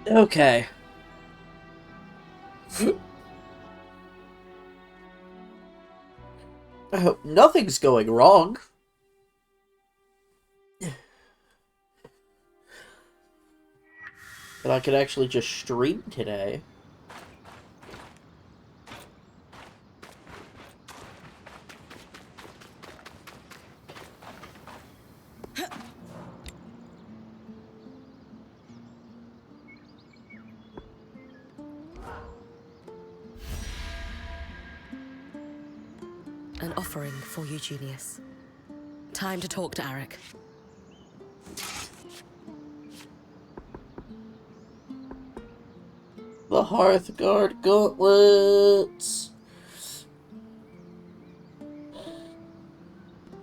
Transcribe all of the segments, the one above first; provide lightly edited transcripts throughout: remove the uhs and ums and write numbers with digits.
Okay. I hope nothing's going wrong. That I could actually just stream today. An offering for you, Junius. Time to talk to Arik. The Hearthguard gauntlets.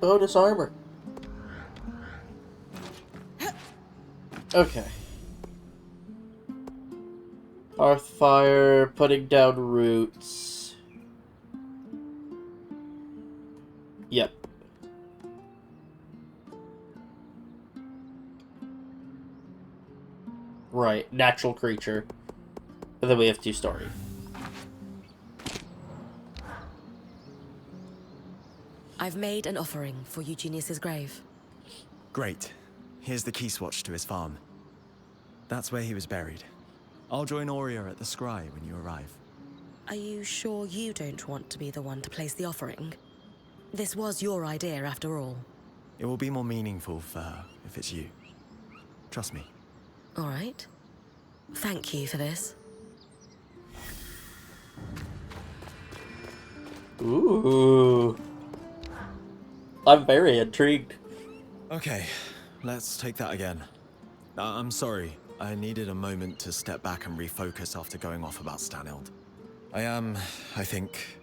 Bonus armor. Okay. Hearthfire, putting down roots. Yep. Right, natural creature. And then we have 2 story. I've made an offering for Eugenius's grave. Great. Here's the key swatch to his farm. That's where he was buried. I'll join Aurea at the Scry when you arrive. Are you sure you don't want to be the one to place the offering? This was your idea, after all. It will be more meaningful for her if it's you. Trust me. All right. Thank you for this. Ooh. I'm very intrigued. Okay, let's take that again. I'm sorry. I needed a moment to step back and refocus after going off about Stanild. I think,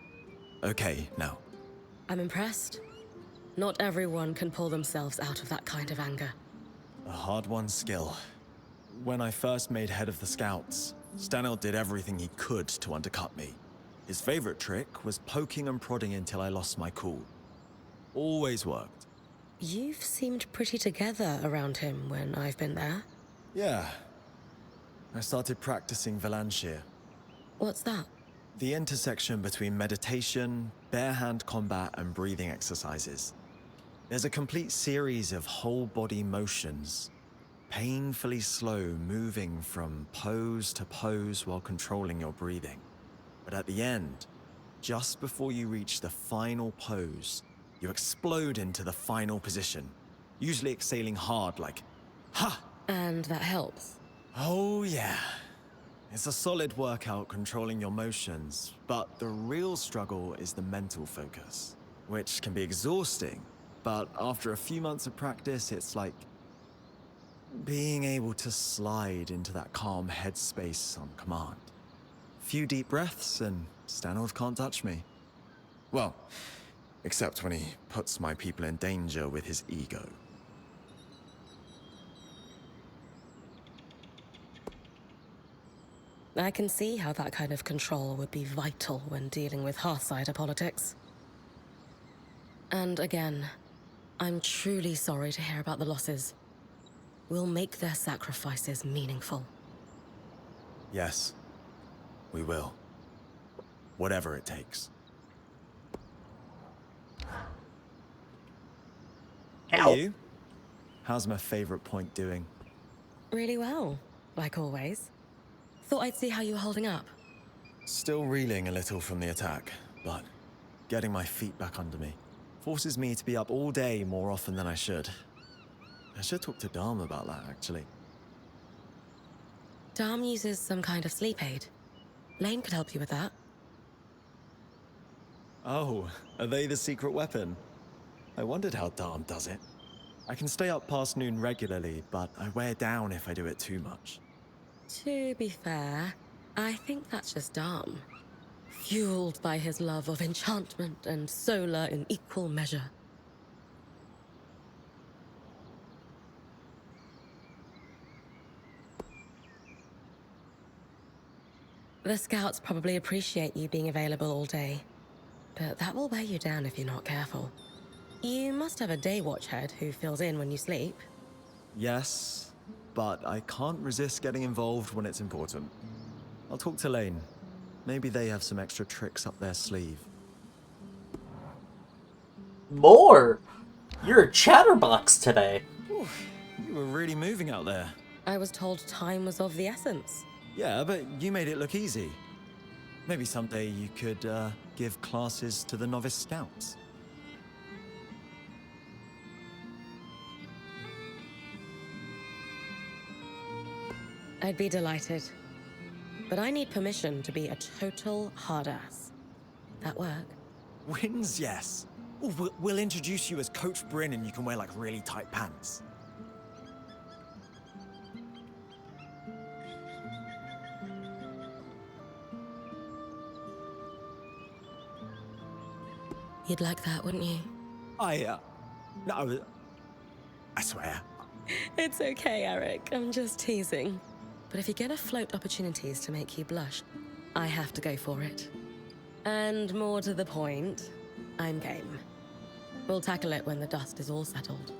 okay now. I'm impressed. Not everyone can pull themselves out of that kind of anger. A hard-won skill. When I first made head of the Scouts, Stanild did everything he could to undercut me. His favorite trick was poking and prodding until I lost my cool. Always worked. You've seemed pretty together around him when I've been there. Yeah. I started practicing Valanshir. What's that? The intersection between meditation, bare-hand combat, and breathing exercises. There's a complete series of whole-body motions, painfully slow, moving from pose to pose while controlling your breathing. But at the end, just before you reach the final pose, you explode into the final position, usually exhaling hard like, ha! And that helps. Oh yeah. It's a solid workout controlling your motions, but the real struggle is the mental focus, which can be exhausting, but after a few months of practice, it's like being able to slide into that calm headspace on command. Few deep breaths and Stanild can't touch me. Well, except when he puts my people in danger with his ego. I can see how that kind of control would be vital when dealing with Hearthsider politics. And again, I'm truly sorry to hear about the losses. We'll make their sacrifices meaningful. Yes, we will. Whatever it takes. Ow. Hey you. How's my favorite point doing? Really well, like always. Thought I'd see how you were holding up. Still reeling a little from the attack, but getting my feet back under me. Forces me to be up all day more often than I should. I should talk to Dharm about that, actually. Dharm uses some kind of sleep aid. Lane could help you with that. Oh, are they the secret weapon? I wondered how Dharm does it. I can stay up past noon regularly, but I wear down if I do it too much. To be fair, I think that's just Dharm. Fueled by his love of enchantment and solar in equal measure. The Scouts probably appreciate you being available all day, but that will wear you down if you're not careful. You must have a day watch head who fills in when you sleep. Yes, but I can't resist getting involved when it's important. I'll talk to Lane. Maybe they have some extra tricks up their sleeve. More! You're a chatterbox today. Whew, you were really moving out there. I was told time was of the essence. Yeah, but you made it look easy. Maybe someday you could give classes to the novice scouts. I'd be delighted. But I need permission to be a total hard-ass. That work? Wins, yes. Oh, we'll introduce you as Coach Bryn and you can wear like really tight pants. You'd like that, wouldn't you? No, I swear. It's okay, Eric. I'm just teasing. But if you're gonna float opportunities to make you blush, I have to go for it. And more to the point, I'm game. We'll tackle it when the dust is all settled.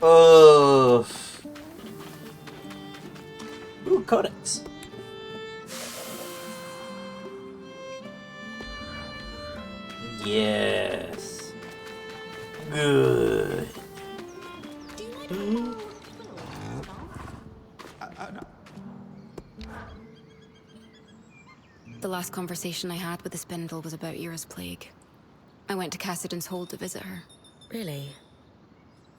Ooh, codex. Yes. Good. The last conversation I had with the Spindle was about Ira's plague. I went to Cassidy's Hold to visit her. Really?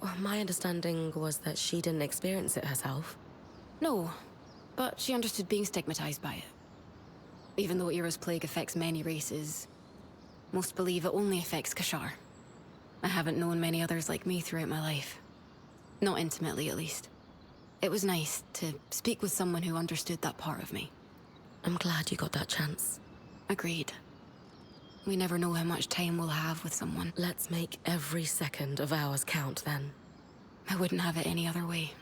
Well, my understanding was that she didn't experience it herself. No, but she understood being stigmatized by it. Even though Ira's plague affects many races, most believe it only affects Kashar. I haven't known many others like me throughout my life. Not intimately, at least. It was nice to speak with someone who understood that part of me. I'm glad you got that chance. Agreed. We never know how much time we'll have with someone. Let's make every second of ours count, then. I wouldn't have it any other way.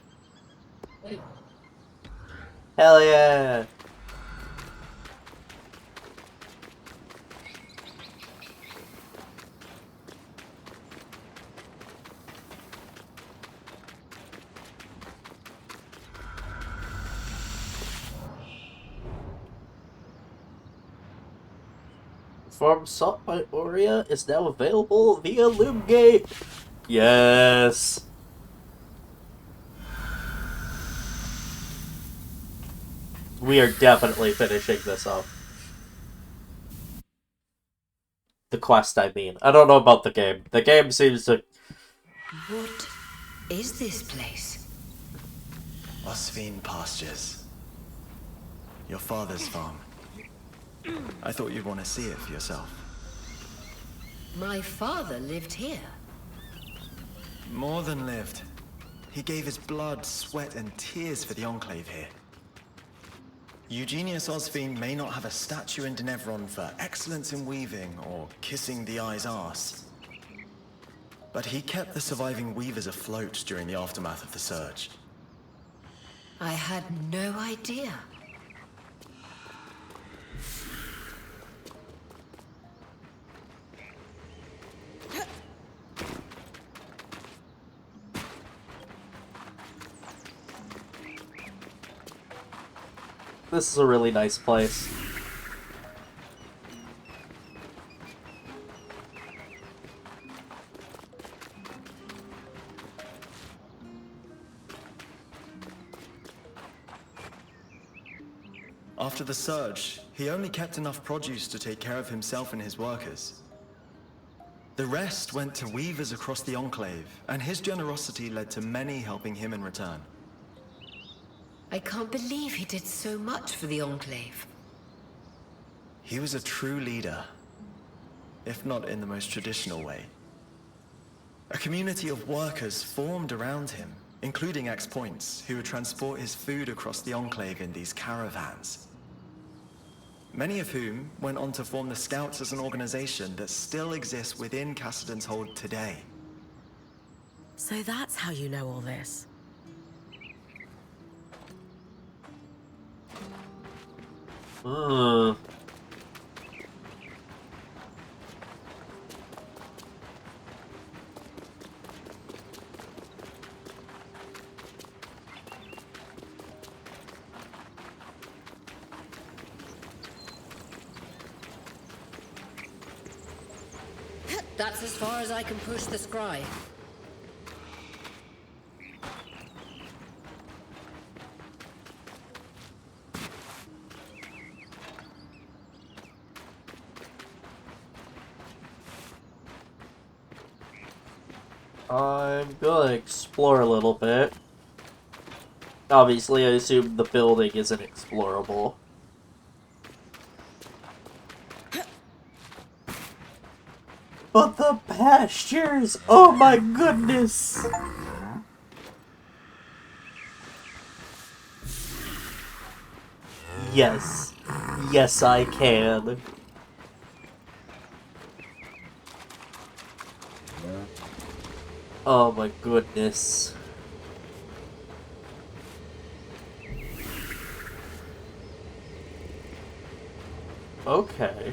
Hell yeah! Farm sought by Aurea is now available via Loomgate. Yes. We are definitely finishing this up. The quest, I mean. I don't know about the game. The game seems to... What is this place? Osvine Pastures. Your father's farm. I thought you'd want to see it for yourself. My father lived here. More than lived. He gave his blood, sweat, and tears for the Enclave here. Eugenius Osvine may not have a statue in Denevron for excellence in weaving or kissing the eye's arse. But he kept the surviving weavers afloat during the aftermath of the Surge. I had no idea. This is a really nice place. After the Surge, he only kept enough produce to take care of himself and his workers. The rest went to weavers across the Enclave, and his generosity led to many helping him in return. I can't believe he did so much for the Enclave. He was a true leader, if not in the most traditional way. A community of workers formed around him, including ex-points, who would transport his food across the Enclave in these caravans. Many of whom went on to form the Scouts as an organization that still exists within Cassidy's Hold today. So that's how you know all this. That's as far as I can push the scry. I'm gonna explore a little bit. Obviously, I assume the building isn't explorable. But the pastures! Oh my goodness! Yes. Yes, I can. Oh my goodness. Okay.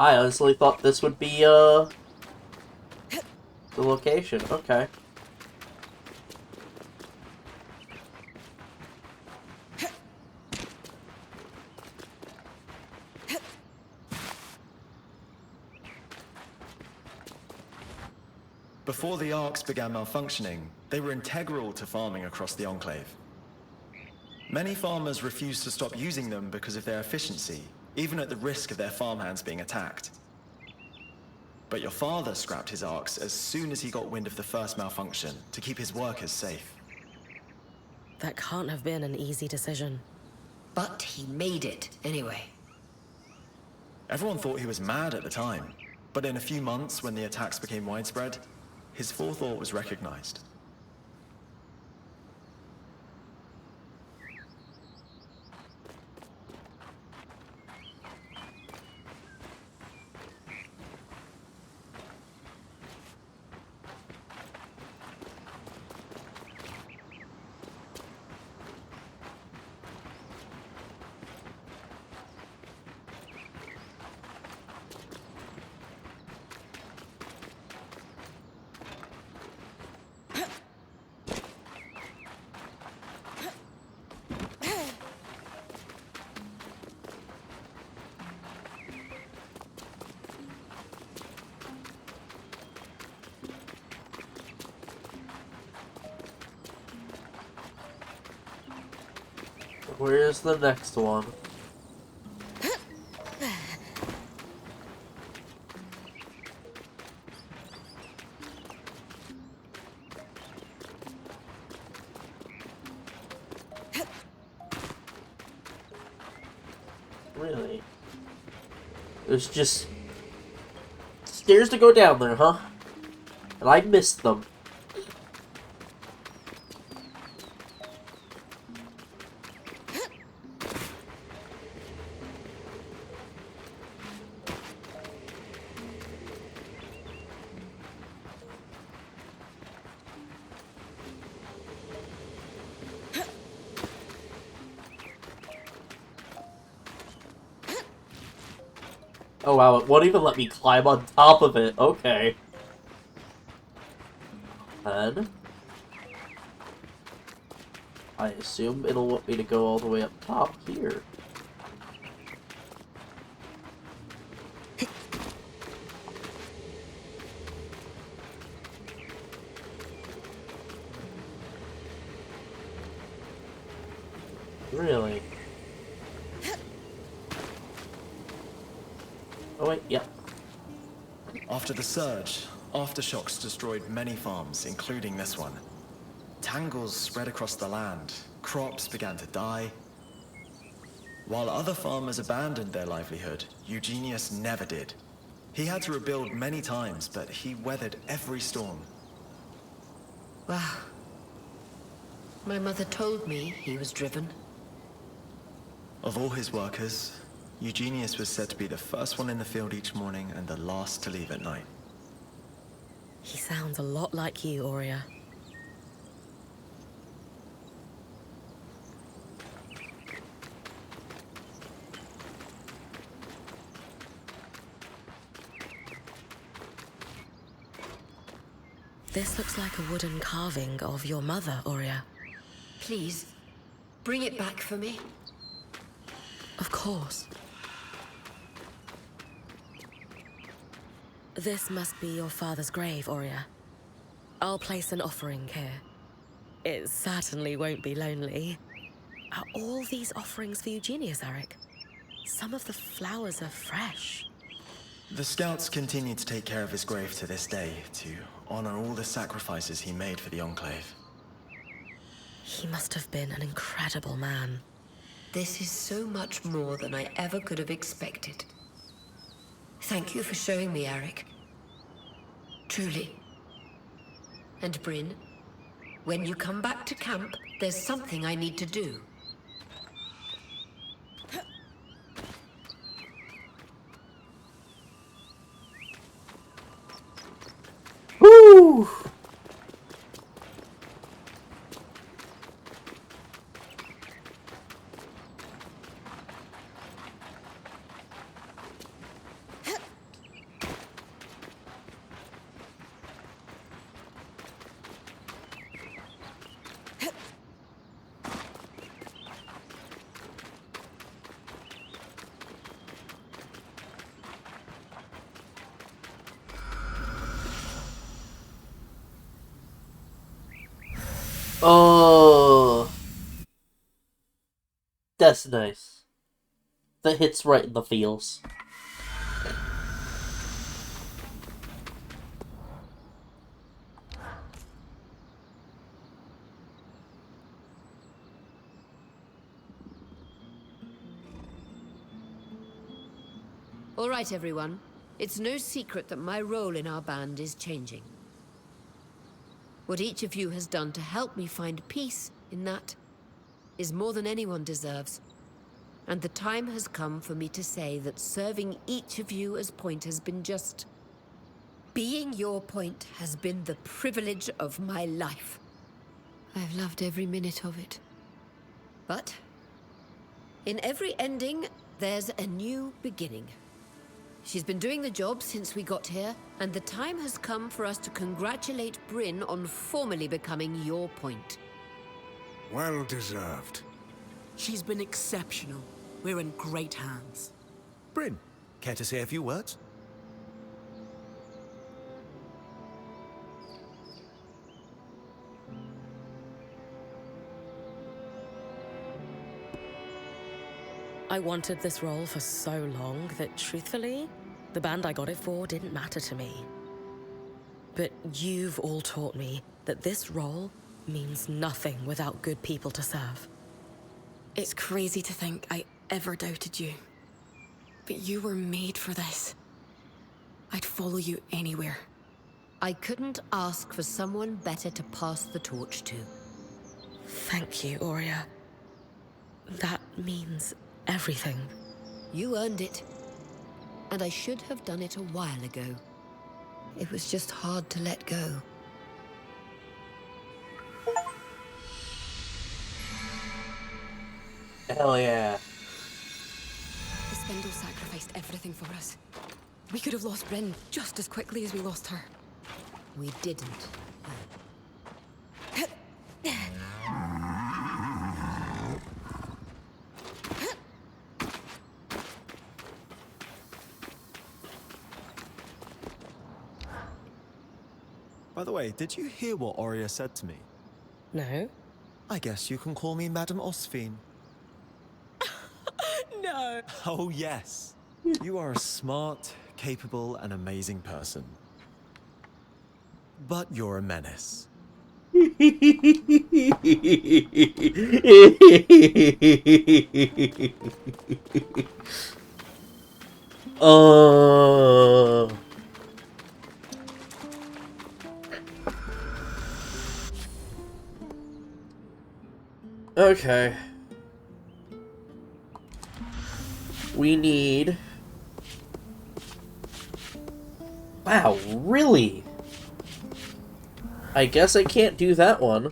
I honestly thought this would be, the location. Okay. Before the arcs began malfunctioning, they were integral to farming across the Enclave. Many farmers refused to stop using them because of their efficiency, even at the risk of their farmhands being attacked. But your father scrapped his arcs as soon as he got wind of the first malfunction to keep his workers safe. That can't have been an easy decision. But he made it, anyway. Everyone thought he was mad at the time, but in a few months when the attacks became widespread, his forethought was recognized. Where's the next one? Really? There's just stairs to go down there, huh? And I missed them. Oh wow, it won't even let me climb on top of it. Okay. And I assume it'll want me to go all the way up top here. Really? Oh wait, yeah. After the surge, aftershocks destroyed many farms, including this one. Tangles spread across the land, crops began to die. While other farmers abandoned their livelihood, Eugenius never did. He had to rebuild many times, but he weathered every storm. Wow. My mother told me he was driven. Of all his workers, Eugenius was said to be the first one in the field each morning and the last to leave at night. He sounds a lot like you, Aurea. This looks like a wooden carving of your mother, Aurea. Please, bring it back for me. Of course. This must be your father's grave, Aurea. I'll place an offering here. It certainly won't be lonely. Are all these offerings for Eugenius, Eric? Some of the flowers are fresh. The Scouts continue to take care of his grave to this day, to honor all the sacrifices he made for the Enclave. He must have been an incredible man. This is so much more than I ever could have expected. Thank you for showing me, Eric. Truly. And Bryn, when you come back to camp, there's something I need to do. Woo! Oh, that's nice. That hits right in the feels. All right, everyone. It's no secret that my role in our band is changing. What each of you has done to help me find peace in that is more than anyone deserves. And the time has come for me to say that serving each of you as Point has been just... Being your Point has been the privilege of my life. I've loved every minute of it. But in every ending, there's a new beginning. She's been doing the job since we got here, and the time has come for us to congratulate Bryn on formally becoming your Point. Well deserved. She's been exceptional. We're in great hands. Bryn, care to say a few words? I wanted this role for so long that, truthfully, the band I got it for didn't matter to me. But you've all taught me that this role means nothing without good people to serve. It's crazy to think I ever doubted you. But you were made for this. I'd follow you anywhere. I couldn't ask for someone better to pass the torch to. Thank you, Aurea. That means everything. You earned it. And I should have done it a while ago. It was just hard to let go. Hell yeah. The Spindle sacrificed everything for us. We could have lost Bryn just as quickly as we lost her. We didn't. By the way, did you hear what Aurea said to me? No? I guess you can call me Madame Osphine. No. Oh, yes. You are a smart, capable, and amazing person. But you're a menace. Oh. Okay. We need... Wow, really? I guess I can't do that one.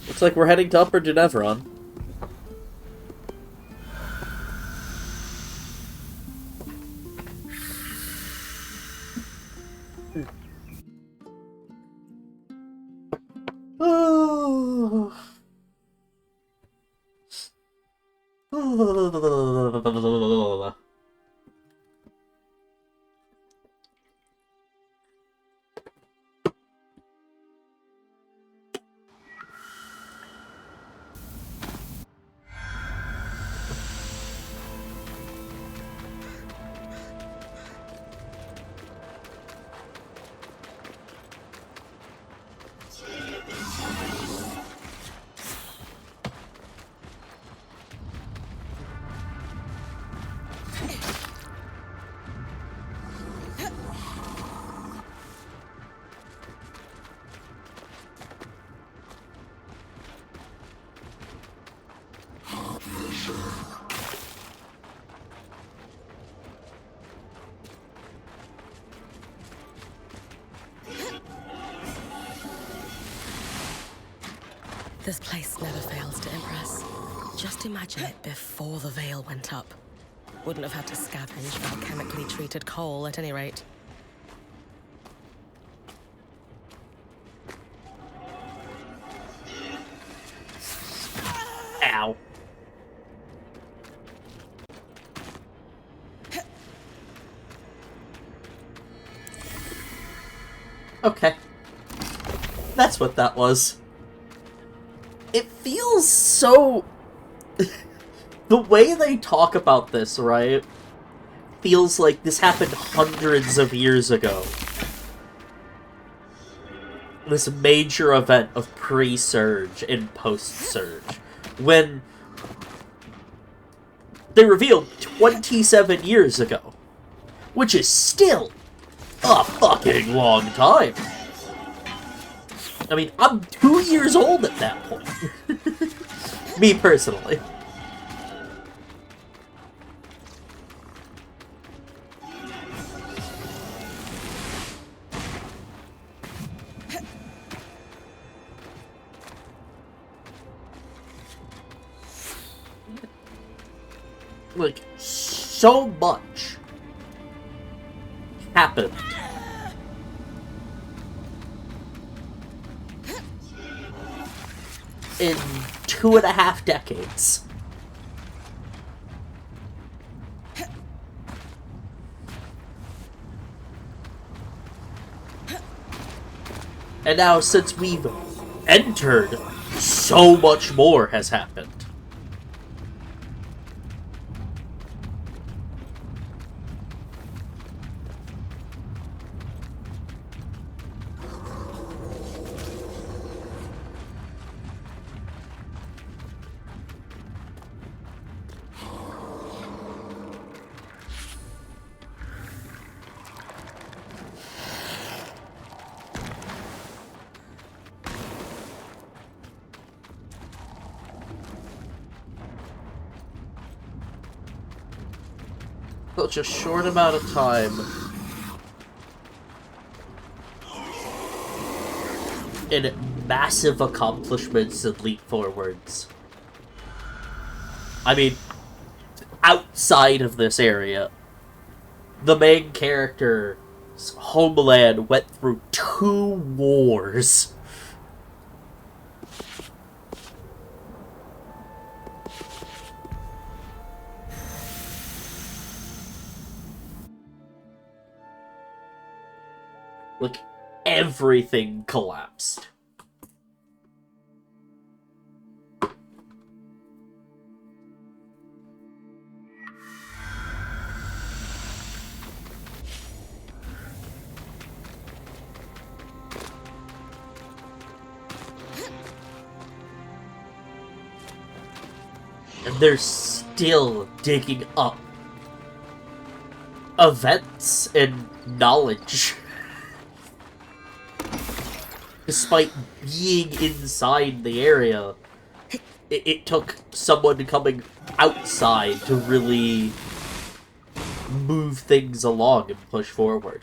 Looks like we're heading to Upper Denevron. This place never fails to impress. Just imagine it before the veil went up. Wouldn't have had to scavenge for chemically treated coal at any rate. Ow. Okay. That's what that was. It feels so... The way they talk about this, right? Feels like this happened hundreds of years ago. This major event of pre-Surge and post-Surge. When... they revealed 27 years ago. Which is still a fucking long time. I mean, I'm 2 years old at that point. Me personally. Like, so much happened. In 2.5 decades. And now, since we've entered, so much more has happened. Such a short amount of time. And massive accomplishments and leap forwards. I mean, outside of this area, the main character's homeland went through 2 wars. Like, everything collapsed. And they're still digging up events and knowledge. Despite being inside the area it took someone coming outside to really move things along and push forward.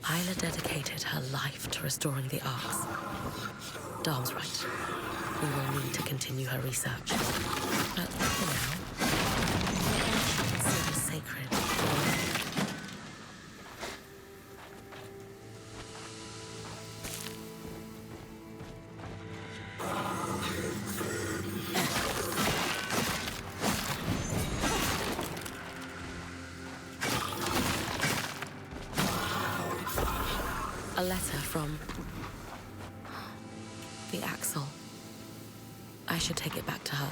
Isla dedicated her life to restoring the arks. Darm's right. We will need to continue her research. But for now, consider sacred. A letter from the Axel. I should take it back to her.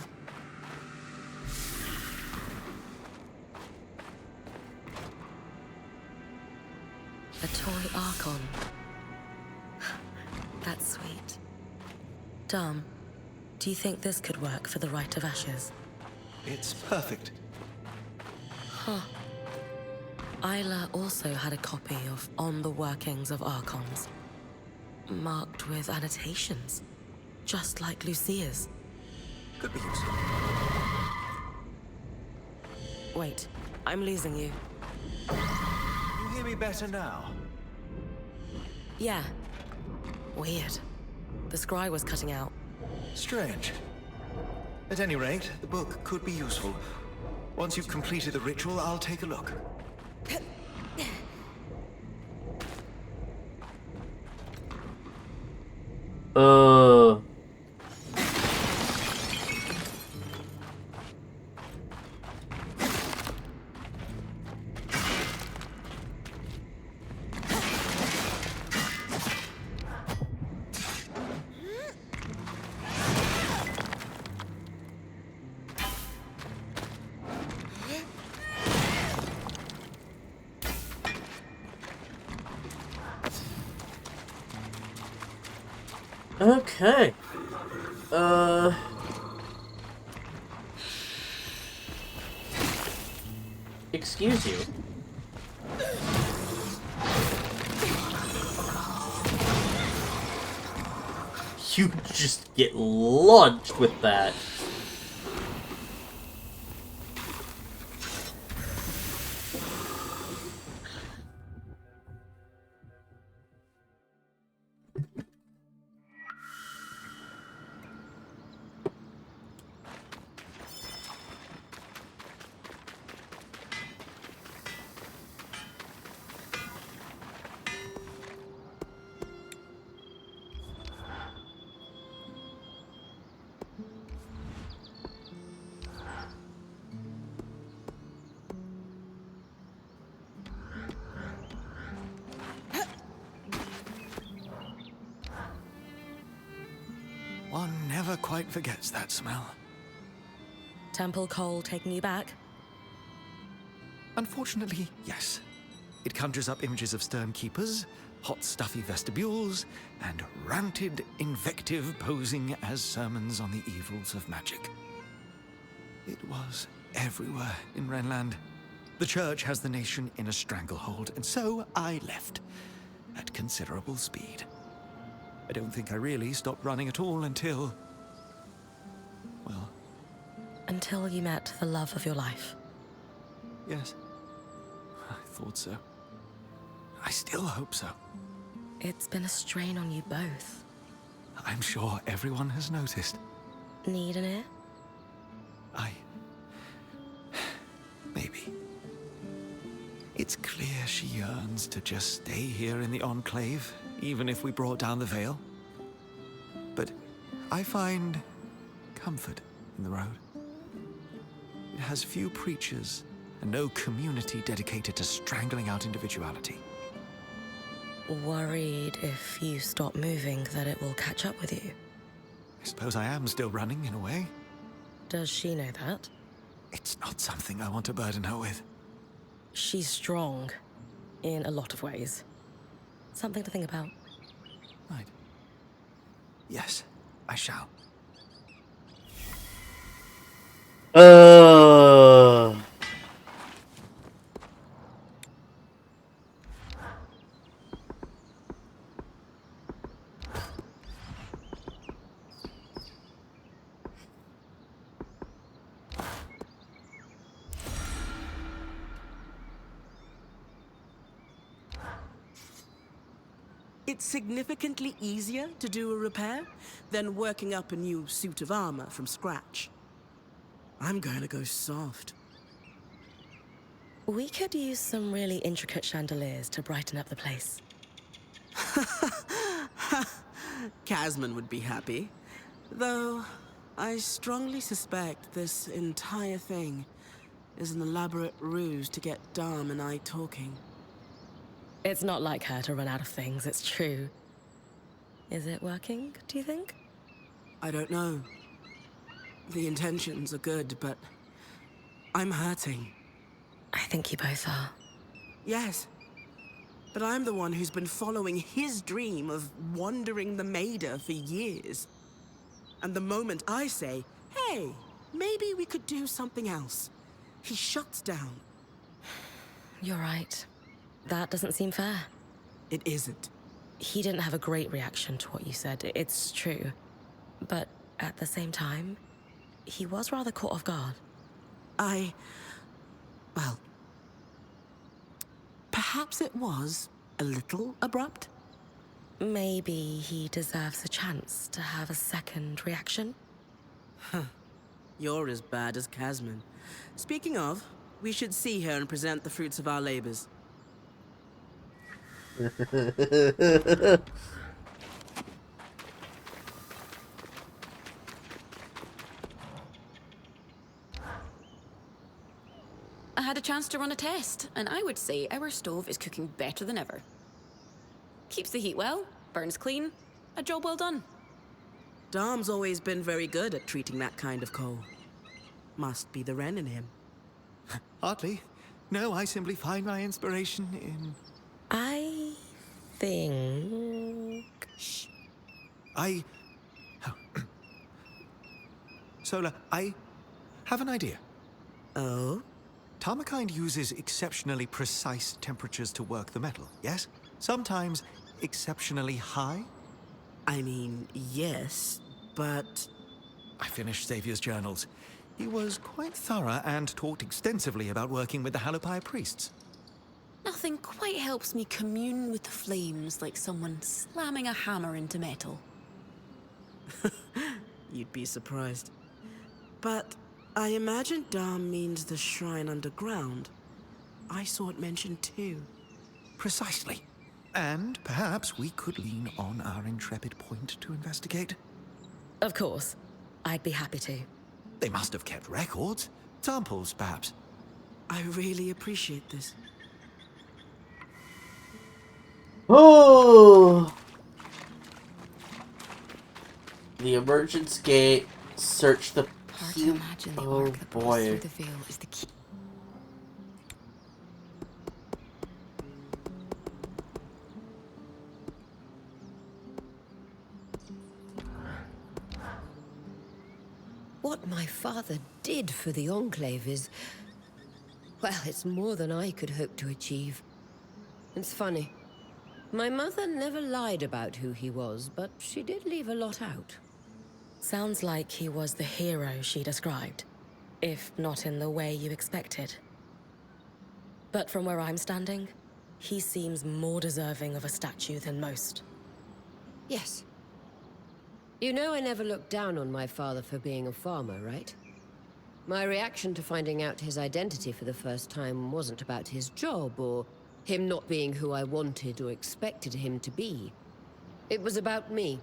A toy Archon. That's sweet. Darm, do you think this could work for the Rite of Ashes? It's perfect. Isla also had a copy of On the Workings of Archons, marked with annotations, just like Lucia's. Could be useful. Wait, I'm losing you. You hear me better now? Yeah. Weird. The scry was cutting out. Strange. At any rate, the book could be useful. Once you've completed the ritual, I'll take a look. Okay. Excuse you. You just get launched with that. One never quite forgets that smell. Temple Cole taking you back? Unfortunately, yes. It conjures up images of stern keepers, hot stuffy vestibules, and ranted invective posing as sermons on the evils of magic. It was everywhere in Renland. The church has the nation in a stranglehold, and so I left, at considerable speed. I don't think I really stopped running at all until... well, Until you met the love of your life. yes. I thought so. I still hope so. It's been a strain on you both. I'm sure everyone has noticed. Need an ear? Maybe. It's clear she yearns to just stay here in the Enclave, even if we brought down the veil. But I find comfort in the road. It has few preachers and no community dedicated to strangling out individuality. Worried if you stop moving that it will catch up with you. I suppose I am still running, in a way. Does she know that? It's not something I want to burden her with. She's strong. In a lot of ways. Something to think about. Right. Yes, I shall. It's significantly easier to do a repair than working up a new suit of armor from scratch. I'm going to go soft. We could use some really intricate chandeliers to brighten up the place. Casman would be happy. Though, I strongly suspect this entire thing is an elaborate ruse to get Dom and I talking. It's not like her to run out of things, it's true. Is it working, do you think? I don't know. The intentions are good, but I'm hurting. I think you both are. Yes. But I'm the one who's been following his dream of wandering the Maida for years. And the moment I say, hey, maybe we could do something else, he shuts down. You're right. That doesn't seem fair. It isn't. He didn't have a great reaction to what you said, it's true. But at the same time, he was rather caught off guard. Well, perhaps it was a little abrupt. Maybe he deserves a chance to have a second reaction? You're as bad as Casman. Speaking of, we should see her and present the fruits of our labors. I had a chance to run a test, and I would say our stove is cooking better than ever. Keeps the heat well, burns clean, a job well done. Dom's always been very good at treating that kind of coal. Must be the Wren in him. Hardly. No, I simply find my inspiration in... I think... Sola, I have an idea. Oh? Tarmakind uses exceptionally precise temperatures to work the metal, yes? Sometimes exceptionally high? I mean, yes, but... I finished Xavier's journals. He was quite thorough and talked extensively about working with the Halopire priests. Nothing quite helps me commune with the flames like someone slamming a hammer into metal. You'd be surprised. But I imagine Dom means the shrine underground. I saw it mentioned too. Precisely. And perhaps we could lean on our intrepid point to investigate. Of course. I'd be happy to. They must have kept records. Samples, perhaps. I really appreciate this. Oh! The emergence gate. Search the... Hard to imagine the Oh arc that bursts boy. through the veil is the key. What my father did for the Enclave is... well, it's more than I could hope to achieve. It's funny. My mother never lied about who he was, but she did leave a lot out. Sounds like he was the hero she described, if not in the way you expected. But from where I'm standing, he seems more deserving of a statue than most. Yes. You know I never looked down on my father for being a farmer, right? My reaction to finding out his identity for the first time wasn't about his job or him not being who I wanted or expected him to be. It was about me,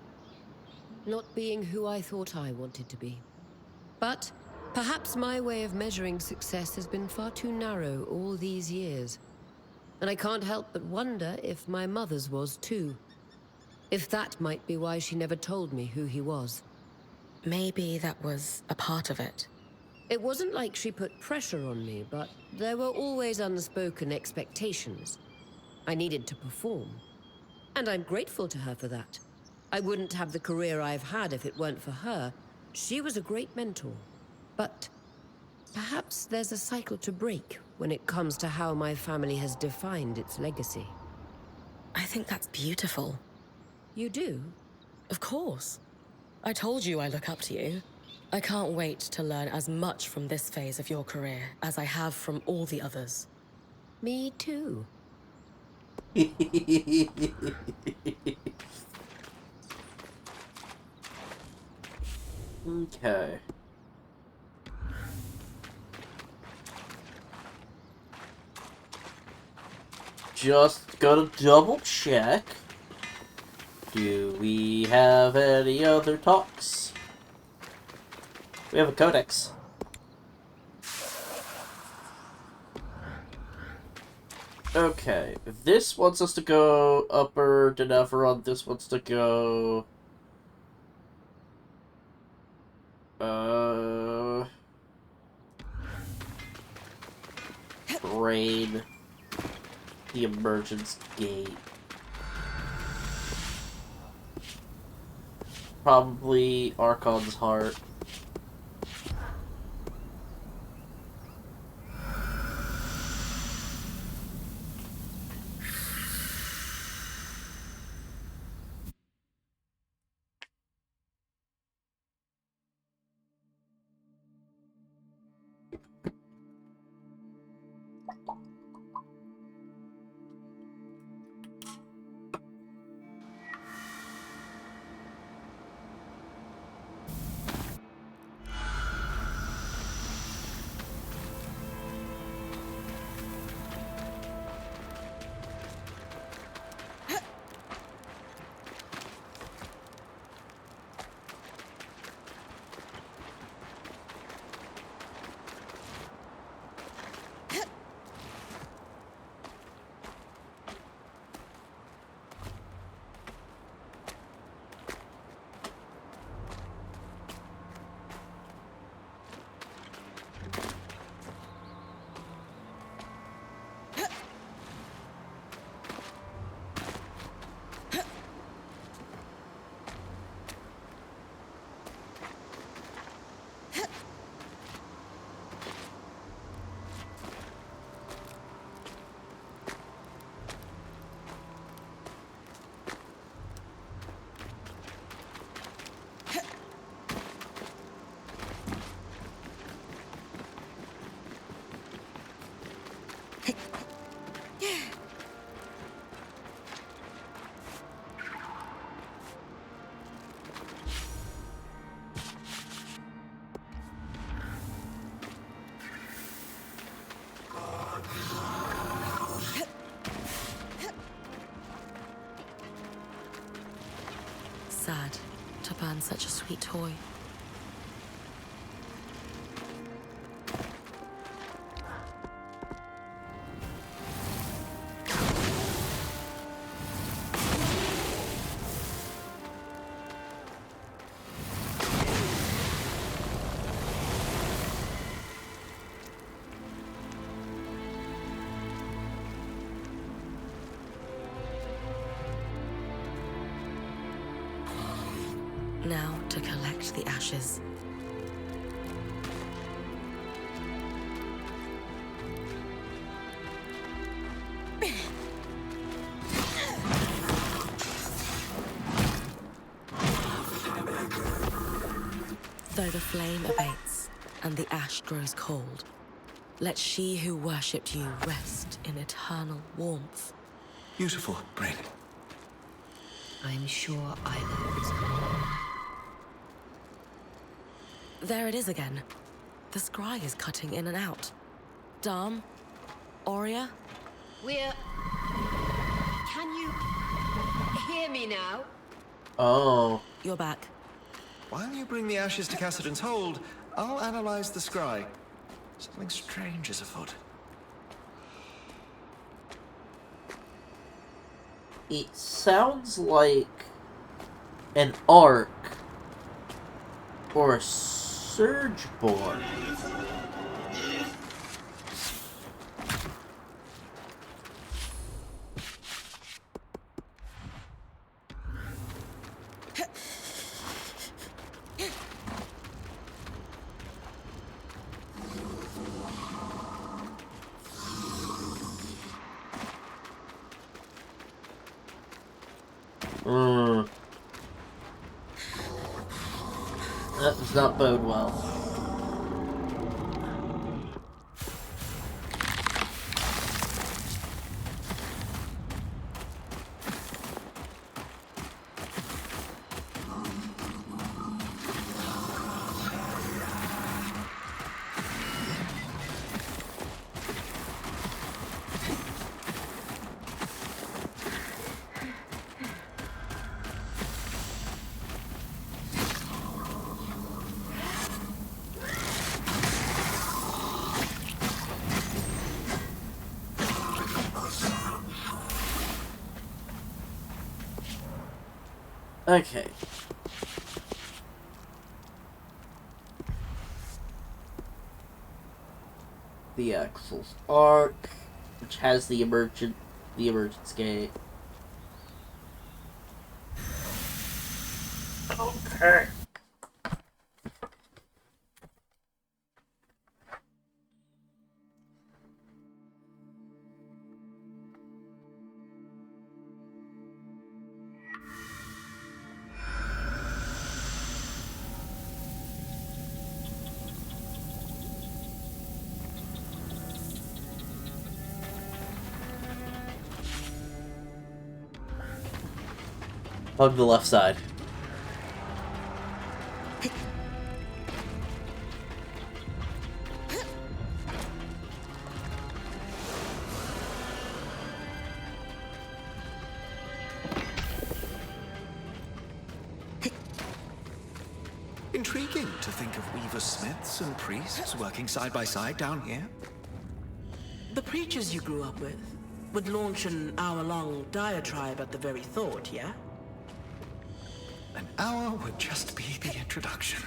not being who I thought I wanted to be. But perhaps my way of measuring success has been far too narrow all these years. And I can't help but wonder if my mother's was too. If that might be why she never told me who he was. Maybe that was a part of it. It wasn't like she put pressure on me, but there were always unspoken expectations. I needed to perform. And I'm grateful to her for that. I wouldn't have the career I've had if it weren't for her. She was a great mentor. But perhaps there's a cycle to break when it comes to how my family has defined its legacy. I think that's beautiful. You do? Of course. I told you I look up to you. I can't wait to learn as much from this phase of your career as I have from all the others. Me too. Okay. Just gotta double check. Do we have any other talks? We have a codex. Okay, this wants us to go Upper Deneveron, this wants to go... Rain. The Emergence Gate. Probably Archon's Heart. Sad to burn such a sweet toy. Now to collect the ashes. Though the flame abates and the ash grows cold, let she who worshipped you rest in eternal warmth. Beautiful, Brain. I'm sure I will. There it is again. The scry is cutting in and out. Dharm? Aurea? We're... Can you hear me now? Oh. You're back. While you bring the ashes to Cassidy's hold, I'll analyze the scry. Something strange is afoot. It sounds like an arc or a surge board. That does not bode well. Okay. The Axel's Arc, which has the emergence gate. Okay. Hug the left side. Intriguing to think of weaver smiths and priests working side by side down here. The preachers you grew up with would launch an hour-long diatribe at the very thought, yeah? An hour would just be the introduction.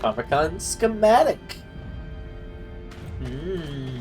Comic-Con schematic. Hmm.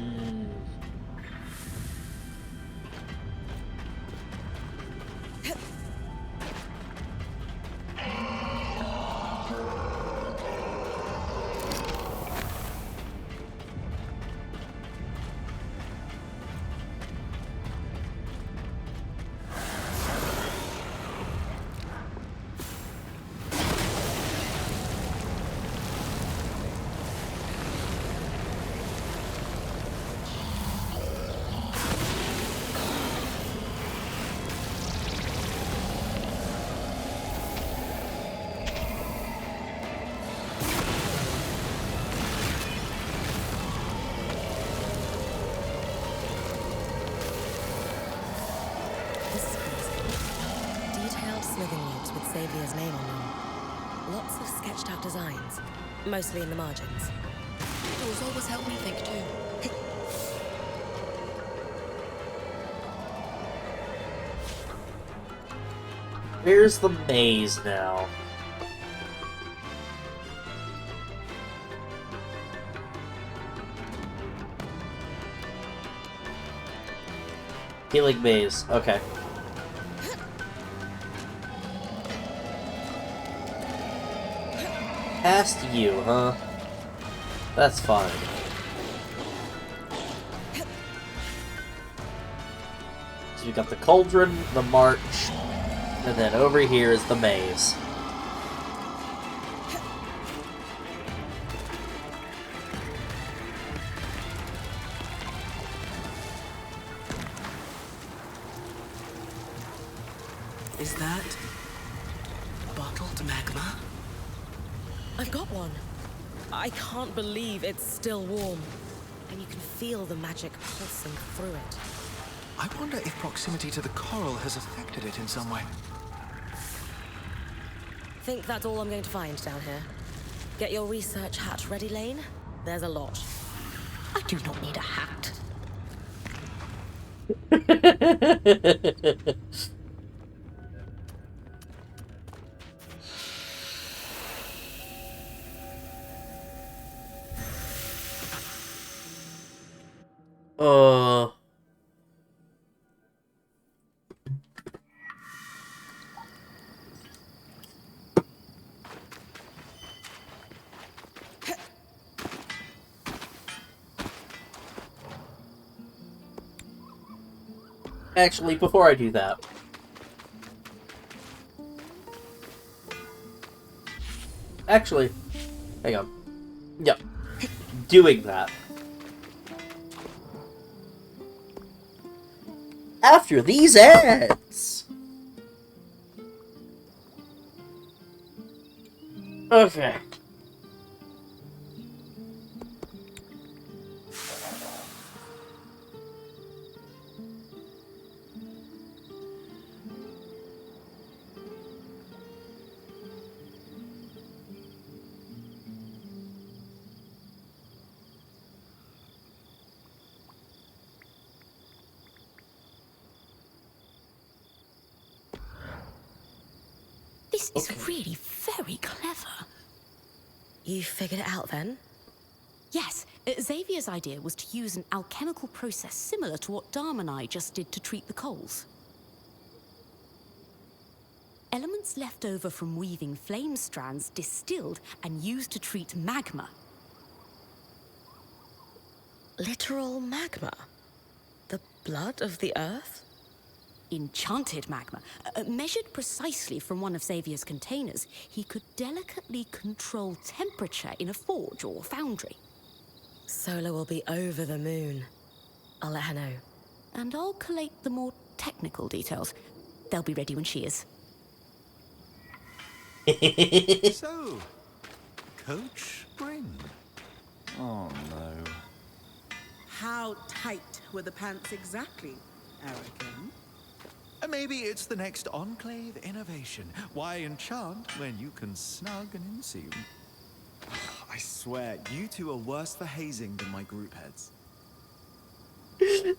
This is crazy. Detailed smithing loops with Xavier's name on them. Lots of sketched out designs, mostly in the margins. Those always help me think too. Where's the maze now? Healing maze. Okay. Past you, huh? That's fine. So you got the cauldron, the march, and then over here is the maze. Is that bottled magma? I've got one. I can't believe it's still warm. And you can feel the magic pulsing through it. I wonder if proximity to the coral has affected it in some way. Think that's all I'm going to find down here. Get your research hat ready, Lane. There's a lot. I do not need a hat. Uh... Actually, before I do that... Actually, hang on. Yep. Doing that. After these ads! Okay. This is really very clever. You figured it out then? Yes, Xavier's idea was to use an alchemical process similar to what Dharm and I just did to treat the coals. Elements left over from weaving flame strands distilled and used to treat magma. Literal magma? The blood of the earth? Enchanted magma. Measured precisely from one of Xavier's containers, he could delicately control temperature in a forge or foundry. Sola will be over the moon. I'll let her know. And I'll collate the more technical details. They'll be ready when she is. So, Coach Bryn. Oh no. How tight were the pants exactly, Arakin? Maybe it's the next Enclave innovation. Why enchant when you can snug and inseam? I swear, you two are worse for hazing than my group heads. Oh,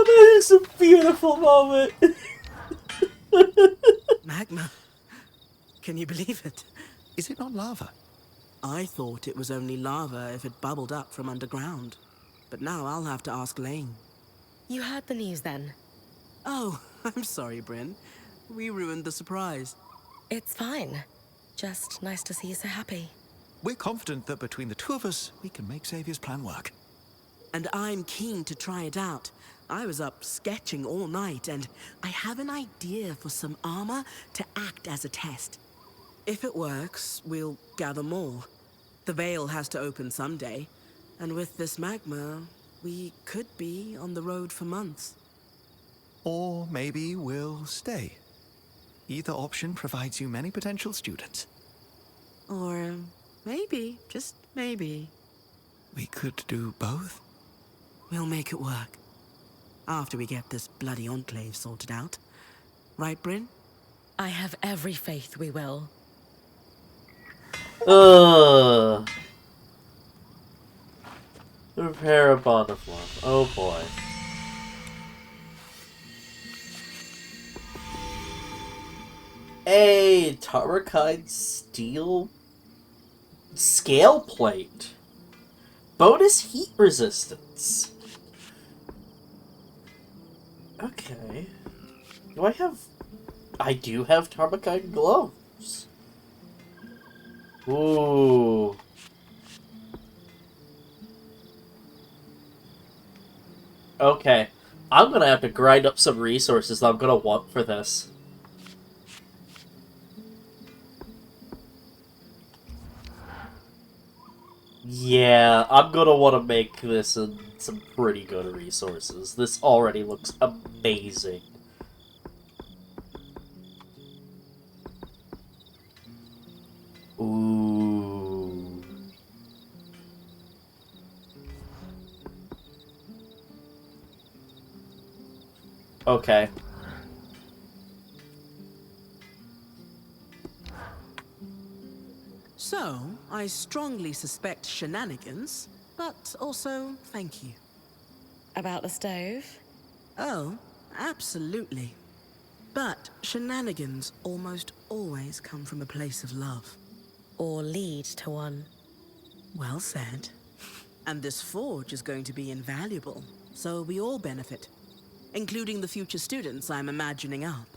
that is a beautiful moment. Magma. Can you believe it? Is it not lava? I thought it was only lava if it bubbled up from underground. But now I'll have to ask Lane. You heard the news then? Oh, I'm sorry, Bryn. We ruined the surprise. It's fine. Just nice to see you so happy. We're confident that between the two of us, we can make Xavier's plan work. And I'm keen to try it out. I was up sketching all night, and I have an idea for some armor to act as a test. If it works, we'll gather more. The Veil has to open someday, and with this magma, we could be on the road for months. Or maybe we'll stay. Either option provides you many potential students. Or maybe, just maybe, We could do both. we'll make it work. After we get this bloody Enclave sorted out. Right, Bryn? I have every faith we will. Ugh. Repair a bond of love. Oh boy. A Tarakide steel scale plate. Bonus heat resistance. Okay. Do I have... I do have Tarakide gloves. Ooh. Okay. I'm gonna have to grind up some resources that I'm gonna want for this. Yeah, I'm gonna want to make this some pretty good resources. This already looks amazing. Ooh. Okay. So, I strongly suspect shenanigans, but also thank you. About the stove? Oh, absolutely. But shenanigans almost always come from a place of love. Or lead to one? Well said. And this forge is going to be invaluable, so we all benefit. Including the future students I'm imagining up.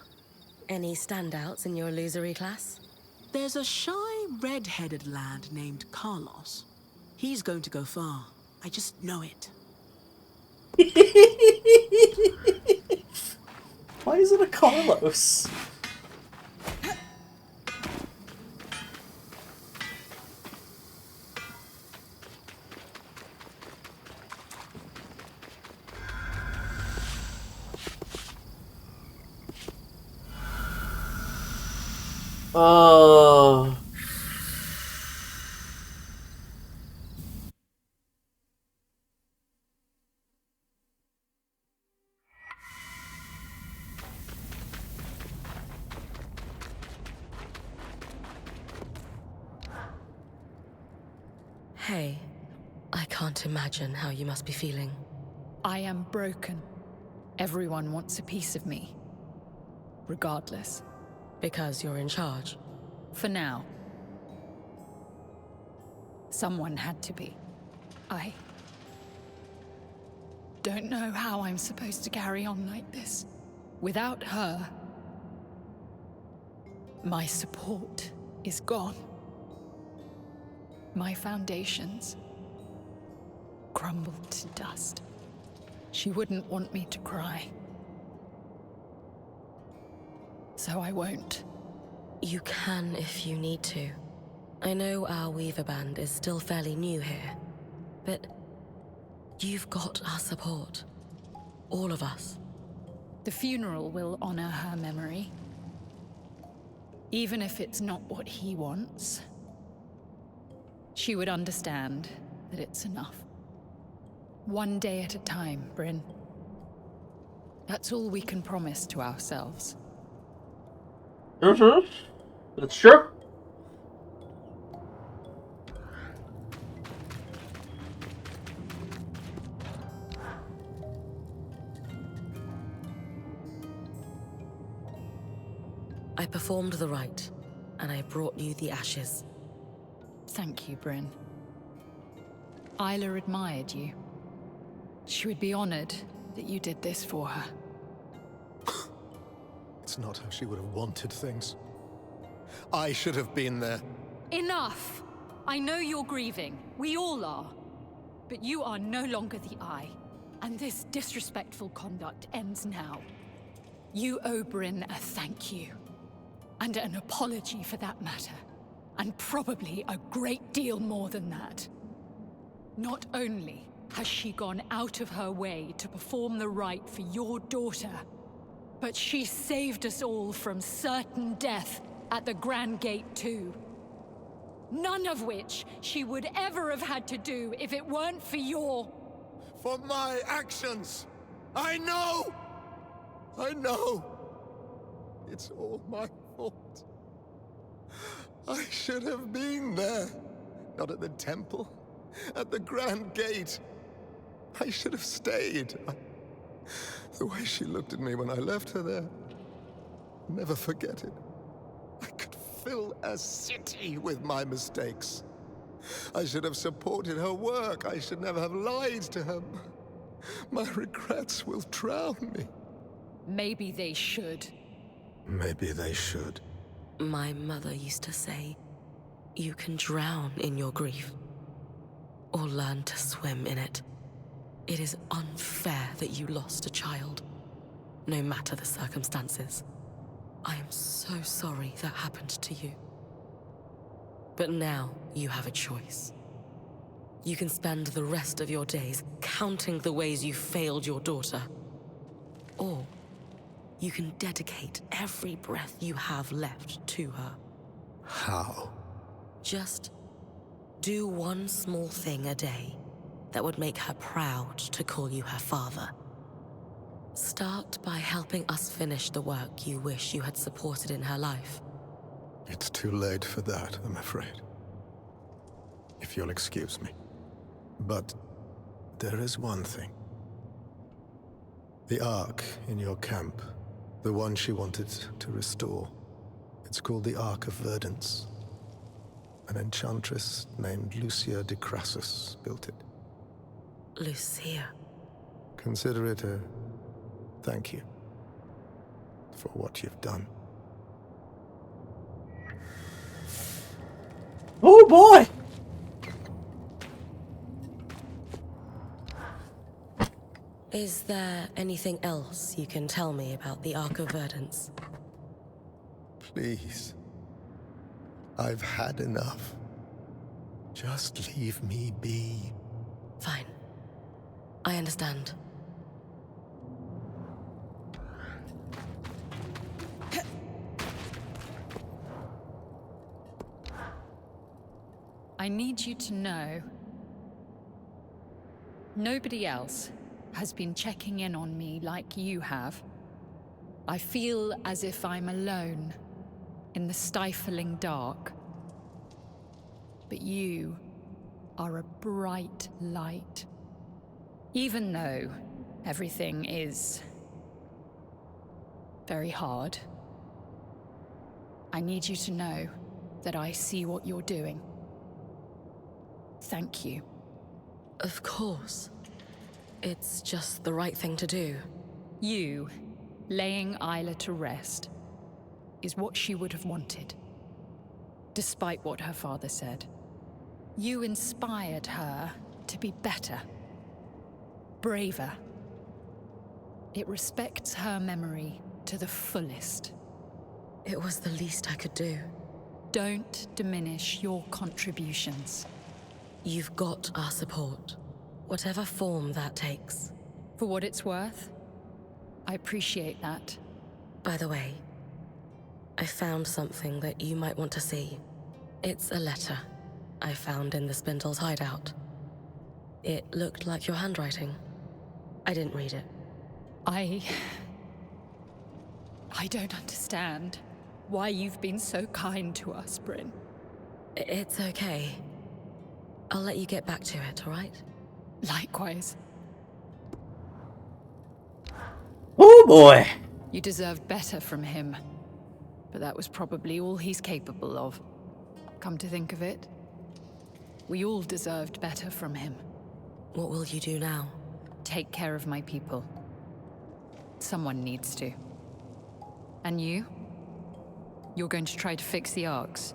Any standouts in your illusory class? There's a shy, red-headed lad named Carlos. He's going to go far. I just know it. happened to Carlos? Oh. Hey, I can't imagine how you must be feeling. I am broken. Everyone wants a piece of me. Regardless. Because you're in charge. For now. Someone had to be. I don't know how I'm supposed to carry on like this. Without her, my support is gone. My foundations crumbled to dust. She wouldn't want me to cry. So I won't. You can if you need to. I know our Weaver Band is still fairly new here, but you've got our support. All of us. The funeral will honor her memory. Even if it's not what he wants, she would understand that it's enough. One day at a time, Bryn. That's all we can promise to ourselves. Mm-hmm. That's true. I performed the rite, and I brought you the ashes. Thank you, Bryn. Isla admired you. She would be honored that you did this for her. It's not how she would have wanted things. I should have been there. Enough! I know you're grieving. We all are. But you are no longer the Eye. And this disrespectful conduct ends now. You owe Bryn a thank you. And an apology for that matter. And probably a great deal more than that. Not only has she gone out of her way to perform the rite for your daughter, but she saved us all from certain death at the Grand Gate too. None of which she would ever have had to do if it weren't for your... For my actions! I know! I know! It's all my fault. I should have been there. Not at the temple. At the Grand Gate. I should have stayed. The way she looked at me when I left her there. I'll never forget it. I could fill a city with my mistakes. I should have supported her work. I should never have lied to her. My regrets will drown me. Maybe they should. Maybe they should. My mother used to say, you can drown in your grief, or learn to swim in it. It is unfair that you lost a child, no matter the circumstances. I am so sorry that happened to you. But now you have a choice. You can spend the rest of your days counting the ways you failed your daughter. Or you can dedicate every breath you have left to her. How? Just do one small thing a day that would make her proud to call you her father. Start by helping us finish the work you wish you had supported in her life. It's too late for that, I'm afraid. If you'll excuse me. But there is one thing. The Ark in your camp, the one she wanted to restore. It's called the Ark of Verdance. An enchantress named Lucia de Crassus built it. Lucia. Consider it a thank you for what you've done. Oh boy! Is there anything else you can tell me about the Ark of Verdance? Please. I've had enough. Just leave me be. Fine. I understand. I need you to know, nobody else has been checking in on me like you have. I feel as if I'm alone in the stifling dark. But you are a bright light. Even though everything is very hard, I need you to know that I see what you're doing. Thank you. Of course. It's just the right thing to do. You laying Isla to rest is what she would have wanted, despite what her father said. You inspired her to be better, braver. It respects her memory to the fullest. It was the least I could do. Don't diminish your contributions. You've got our support, whatever form that takes. For what it's worth, I appreciate that. By the way, I found something that you might want to see. It's a letter I found in the Spindle's hideout. It looked like your handwriting. I didn't read it. I don't understand why you've been so kind to us, Bryn. It's okay. I'll let you get back to it, all right? Likewise. Oh boy! You deserved better from him. But that was probably all he's capable of. Come to think of it, we all deserved better from him. What will you do now? Take care of my people. Someone needs to. And you? You're going to try to fix the Arks.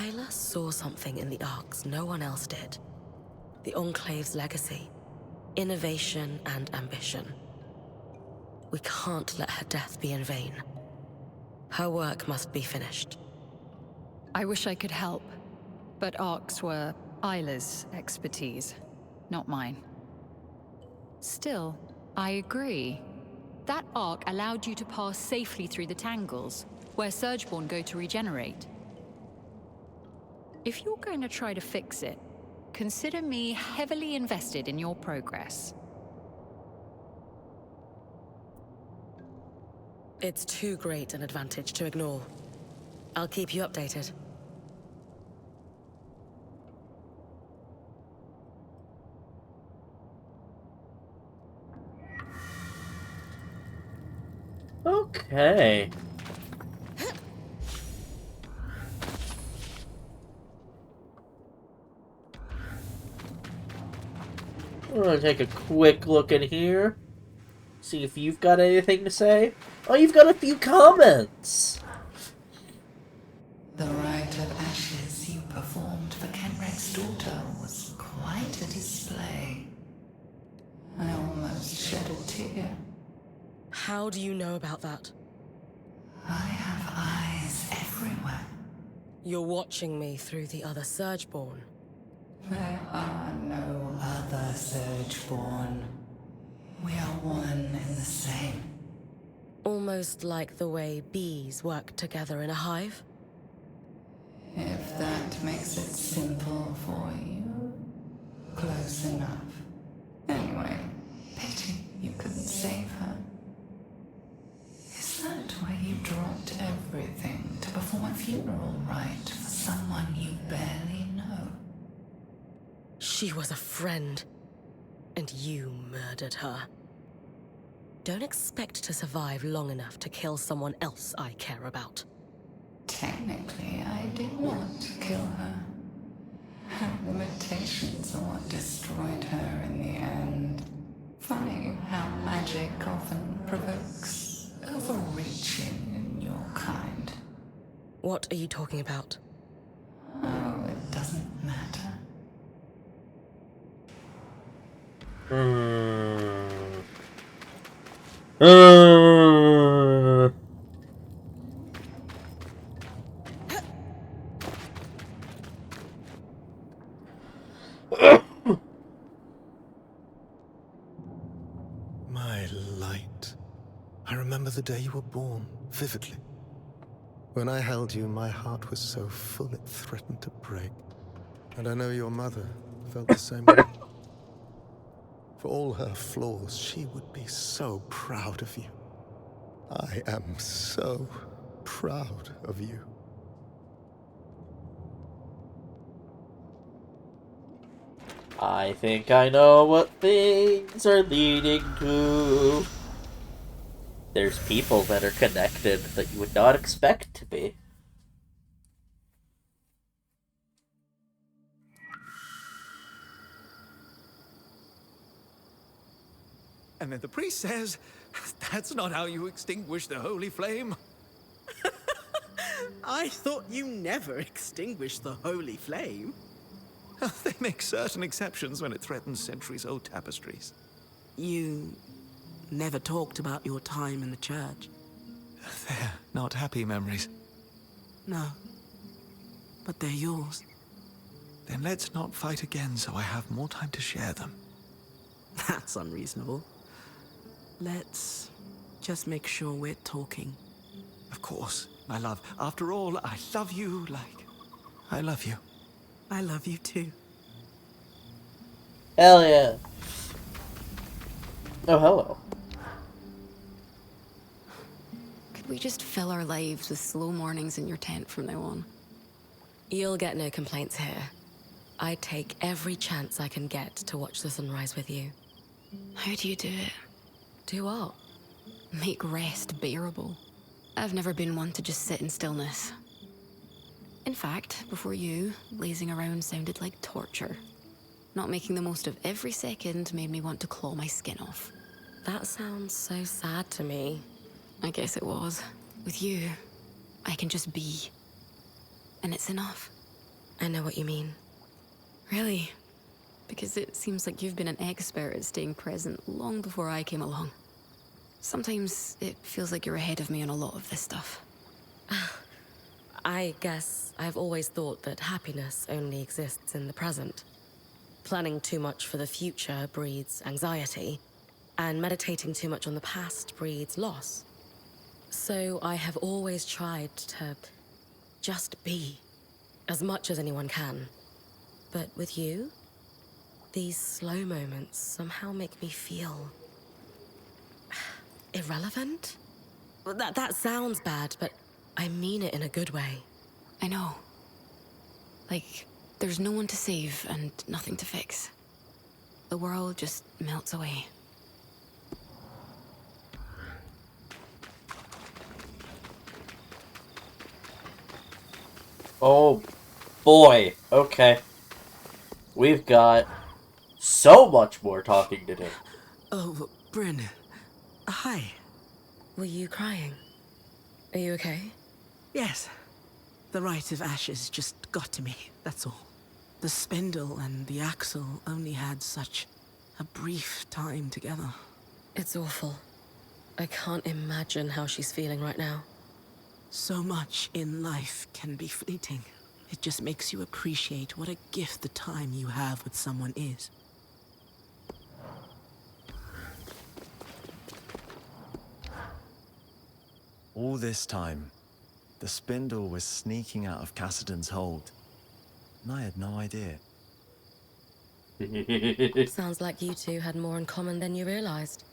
Isla saw something in the Arks no one else did. The Enclave's legacy, innovation and ambition. We can't let her death be in vain. Her work must be finished. I wish I could help, but Arks were Isla's expertise, not mine. Still, I agree. That Ark allowed you to pass safely through the Tangles, where Surgeborn go to regenerate. If you're going to try to fix it, consider me heavily invested in your progress. It's too great an advantage to ignore. I'll keep you updated. Okay. I'm gonna take a quick look in here. See if you've got anything to say. Oh, you've got a few comments! The rite of ashes you performed for Kenrick's daughter was quite a display. I almost shed a tear. How do you know about that? I have eyes everywhere. You're watching me through the other Surgeborn. There are no other Surgeborn. We are one and the same. Almost like the way bees work together in a hive? If that makes it simple for you, close enough. Anyway, pity you couldn't save her. Is that why you dropped everything to perform a funeral rite for someone you barely know? She was a friend, and you murdered her. Don't expect to survive long enough to kill someone else I care about. Technically, I did not kill her. Her limitations are what destroyed her in the end. Funny how magic often provokes overreaching in your kind. What are you talking about? Oh, it doesn't matter. My light. I remember the day you were born, vividly. When I held you, my heart was so full it threatened to break. And I know your mother felt the same way. For all her flaws, she would be so proud of you. I am so proud of you. I think I know what things are leading to. There's people that are connected that you would not expect to be. And then the priest says, that's not how you extinguish the holy flame. I thought you never extinguished the holy flame. They make certain exceptions when it threatens centuries-old tapestries. You never talked about your time in the church. They're not happy memories. No, but they're yours. Then let's not fight again so I have more time to share them. That's unreasonable. Let's just make sure we're talking. Of course, my love. After all, I love you like I love you. I love you too. Hell yeah. Oh, hello. Could we just fill our lives with slow mornings in your tent from now on? You'll get no complaints here. I take every chance I can get to watch the sunrise with you. How do you do it? Do what? Make rest bearable. I've never been one to just sit in stillness. In fact, before you, lazing around sounded like torture. Not making the most of every second made me want to claw my skin off. That sounds so sad to me. I guess it was. With you, I can just be. And it's enough. I know what you mean. Really? Because it seems like you've been an expert at staying present long before I came along. Sometimes it feels like you're ahead of me on a lot of this stuff. I guess I've always thought that happiness only exists in the present. Planning too much for the future breeds anxiety, and meditating too much on the past breeds loss. So I have always tried to just be, as much as anyone can. But with you, these slow moments somehow make me feel irrelevant? That sounds bad, but I mean it in a good way. I know. Like, there's no one to save and nothing to fix. The world just melts away. Oh boy. Okay. We've got so much more talking to do. Oh, Bryn. Hi. Were you crying? Are you okay? Yes. The rite of ashes just got to me, that's all. The spindle and the axle only had such a brief time together. It's awful. I can't imagine how she's feeling right now. So much in life can be fleeting. It just makes you appreciate what a gift the time you have with someone is. All this time, the spindle was sneaking out of Cassidon's hold, and I had no idea. Sounds like you two had more in common than you realized.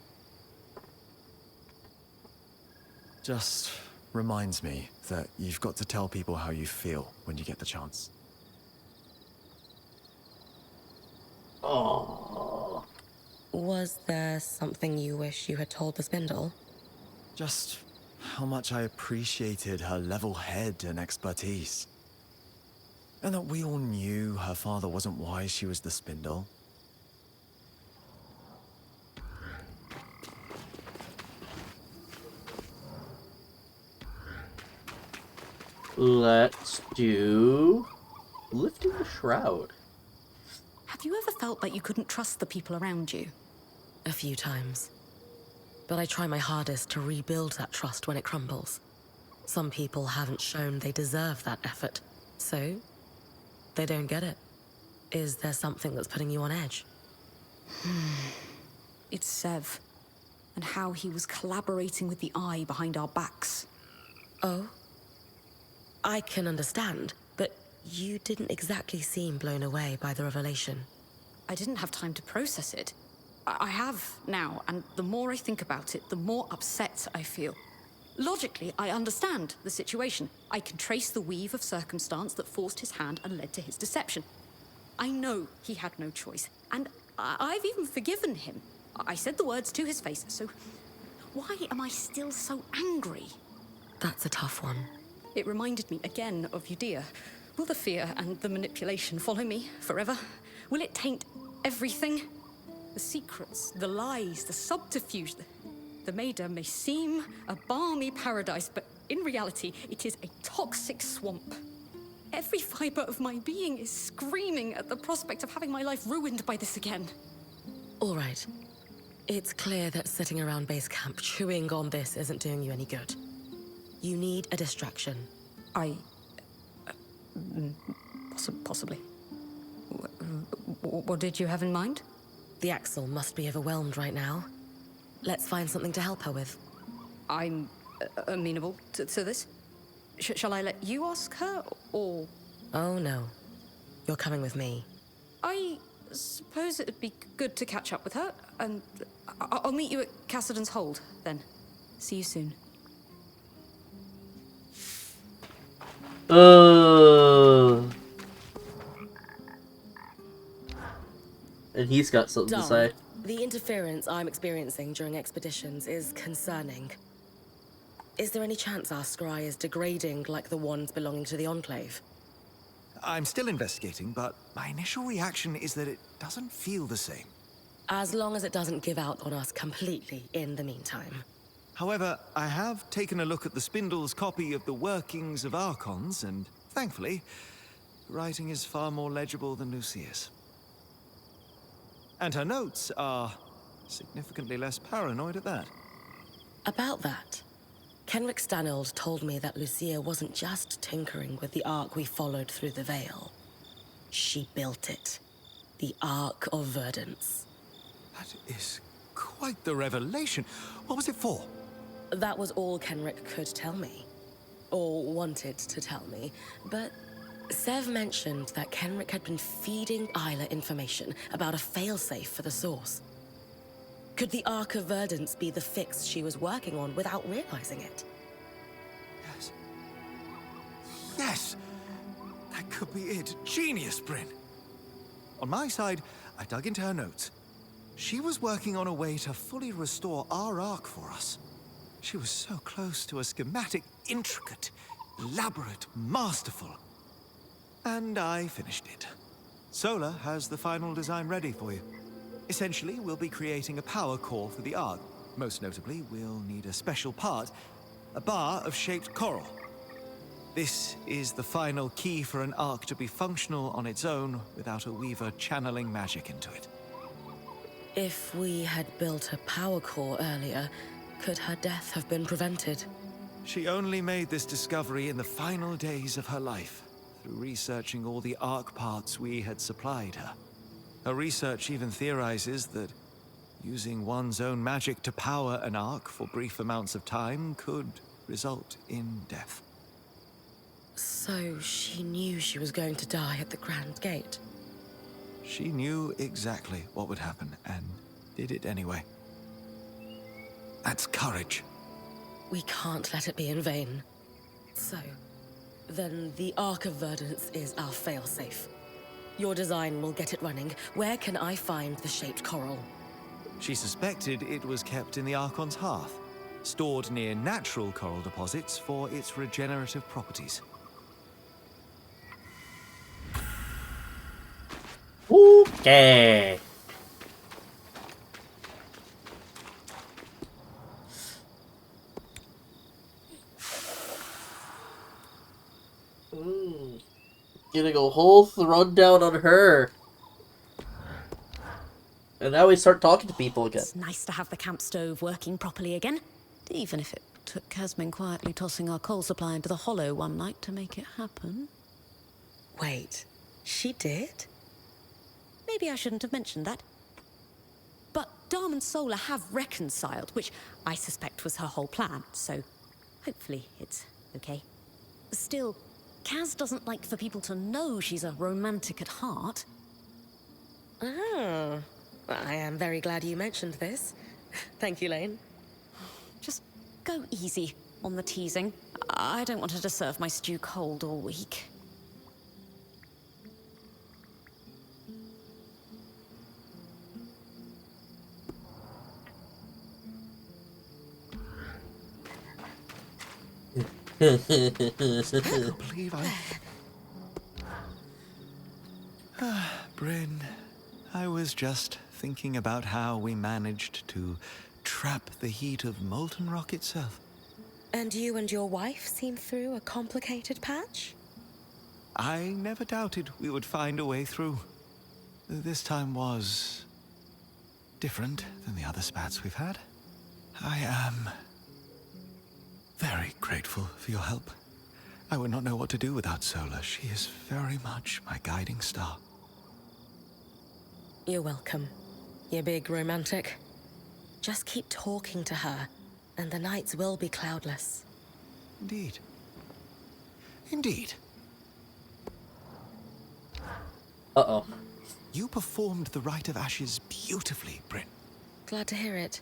Just reminds me that you've got to tell people how you feel when you get the chance. Aww. Was there something you wish you had told the spindle? Just how much I appreciated her level head and expertise. And that we all knew her father wasn't why she was the Spindle. Let's do lifting the shroud. Have you ever felt like you couldn't trust the people around you? A few times. But I try my hardest to rebuild that trust when it crumbles. Some people haven't shown they deserve that effort, so they don't get it. Is there something that's putting you on edge? It's Sev, and how he was collaborating with the Eye behind our backs. Oh? I can understand, but you didn't exactly seem blown away by the revelation. I didn't have time to process it. I have now, and the more I think about it, the more upset I feel. Logically, I understand the situation. I can trace the weave of circumstance that forced his hand and led to his deception. I know he had no choice, and I've even forgiven him. I said the words to his face, so why am I still so angry? That's a tough one. It reminded me again of Udea. Will the fear and the manipulation follow me forever? Will it taint everything? The secrets, the lies, the subterfuge. The Maida may seem a balmy paradise, but in reality, it is a toxic swamp. Every fiber of my being is screaming at the prospect of having my life ruined by this again. All right. It's clear that sitting around base camp chewing on this isn't doing you any good. You need a distraction. Possibly. What did you have in mind? The Axel must be overwhelmed right now. Let's find something to help her with. I'm amenable to this. Shall I let you ask her, or...? Oh, no. You're coming with me. I suppose it'd be good to catch up with her, and I'll meet you at Cassidy's Hold, then. See you soon. And he's got something to say. The interference I'm experiencing during expeditions is concerning. Is there any chance our scry is degrading like the ones belonging to the Enclave? I'm still investigating, but my initial reaction is that it doesn't feel the same. As long as it doesn't give out on us completely in the meantime. However, I have taken a look at the Spindle's copy of the workings of Archons, and thankfully, the writing is far more legible than Lucia's. And her notes are significantly less paranoid at that. About that, Kenrick Stanold told me that Lucia wasn't just tinkering with the Ark we followed through the Veil. She built it. The Ark of Verdance. That is quite the revelation. What was it for? That was all Kenrick could tell me. Or wanted to tell me. But Sev mentioned that Kenrick had been feeding Isla information about a failsafe for the Source. Could the Ark of Verdance be the fix she was working on without realizing it? Yes. Yes! That could be it. Genius, Bryn! On my side, I dug into her notes. She was working on a way to fully restore our Ark for us. She was so close to a schematic, intricate, elaborate, masterful. And I finished it. Solar has the final design ready for you. Essentially, we'll be creating a power core for the Ark. Most notably, we'll need a special part, a bar of shaped coral. This is the final key for an Ark to be functional on its own without a Weaver channeling magic into it. If we had built a power core earlier, could her death have been prevented? She only made this discovery in the final days of her life, through researching all the Ark parts we had supplied her. Her research even theorizes that using one's own magic to power an Ark for brief amounts of time could result in death. So she knew she was going to die at the Grand Gate? She knew exactly what would happen, and did it anyway. That's courage. We can't let it be in vain. So, then the Ark of Verdance is our failsafe. Your design will get it running. Where can I find the shaped coral? She suspected it was kept in the Archon's hearth. stored near natural coral deposits for its regenerative properties. Okay. Getting a whole rundown on her. And now we start talking to people again. It's nice to have the camp stove working properly again. Even if it took Casmin quietly tossing our coal supply into the hollow one night to make it happen. Wait, she did? Maybe I shouldn't have mentioned that. But Darm and Solar have reconciled, which I suspect was her whole plan, so hopefully it's okay. Still, Kaz doesn't like for people to know she's a romantic at heart. Oh, well, I am very glad you mentioned this. Thank you, Lane. Just go easy on the teasing. I don't want her to serve my stew cold all week. I can't believe Bryn, I was just thinking about how we managed to trap the heat of molten rock itself. And you and your wife seem through a complicated patch? I never doubted we would find a way through. This time was different than the other spats we've had. I am very grateful for your help. I would not know what to do without Sola. She is very much my guiding star. You're welcome, you big romantic. Just keep talking to her, and the nights will be cloudless. Indeed. Indeed. Uh-oh. You performed the Rite of Ashes beautifully, Bryn. Glad to hear it.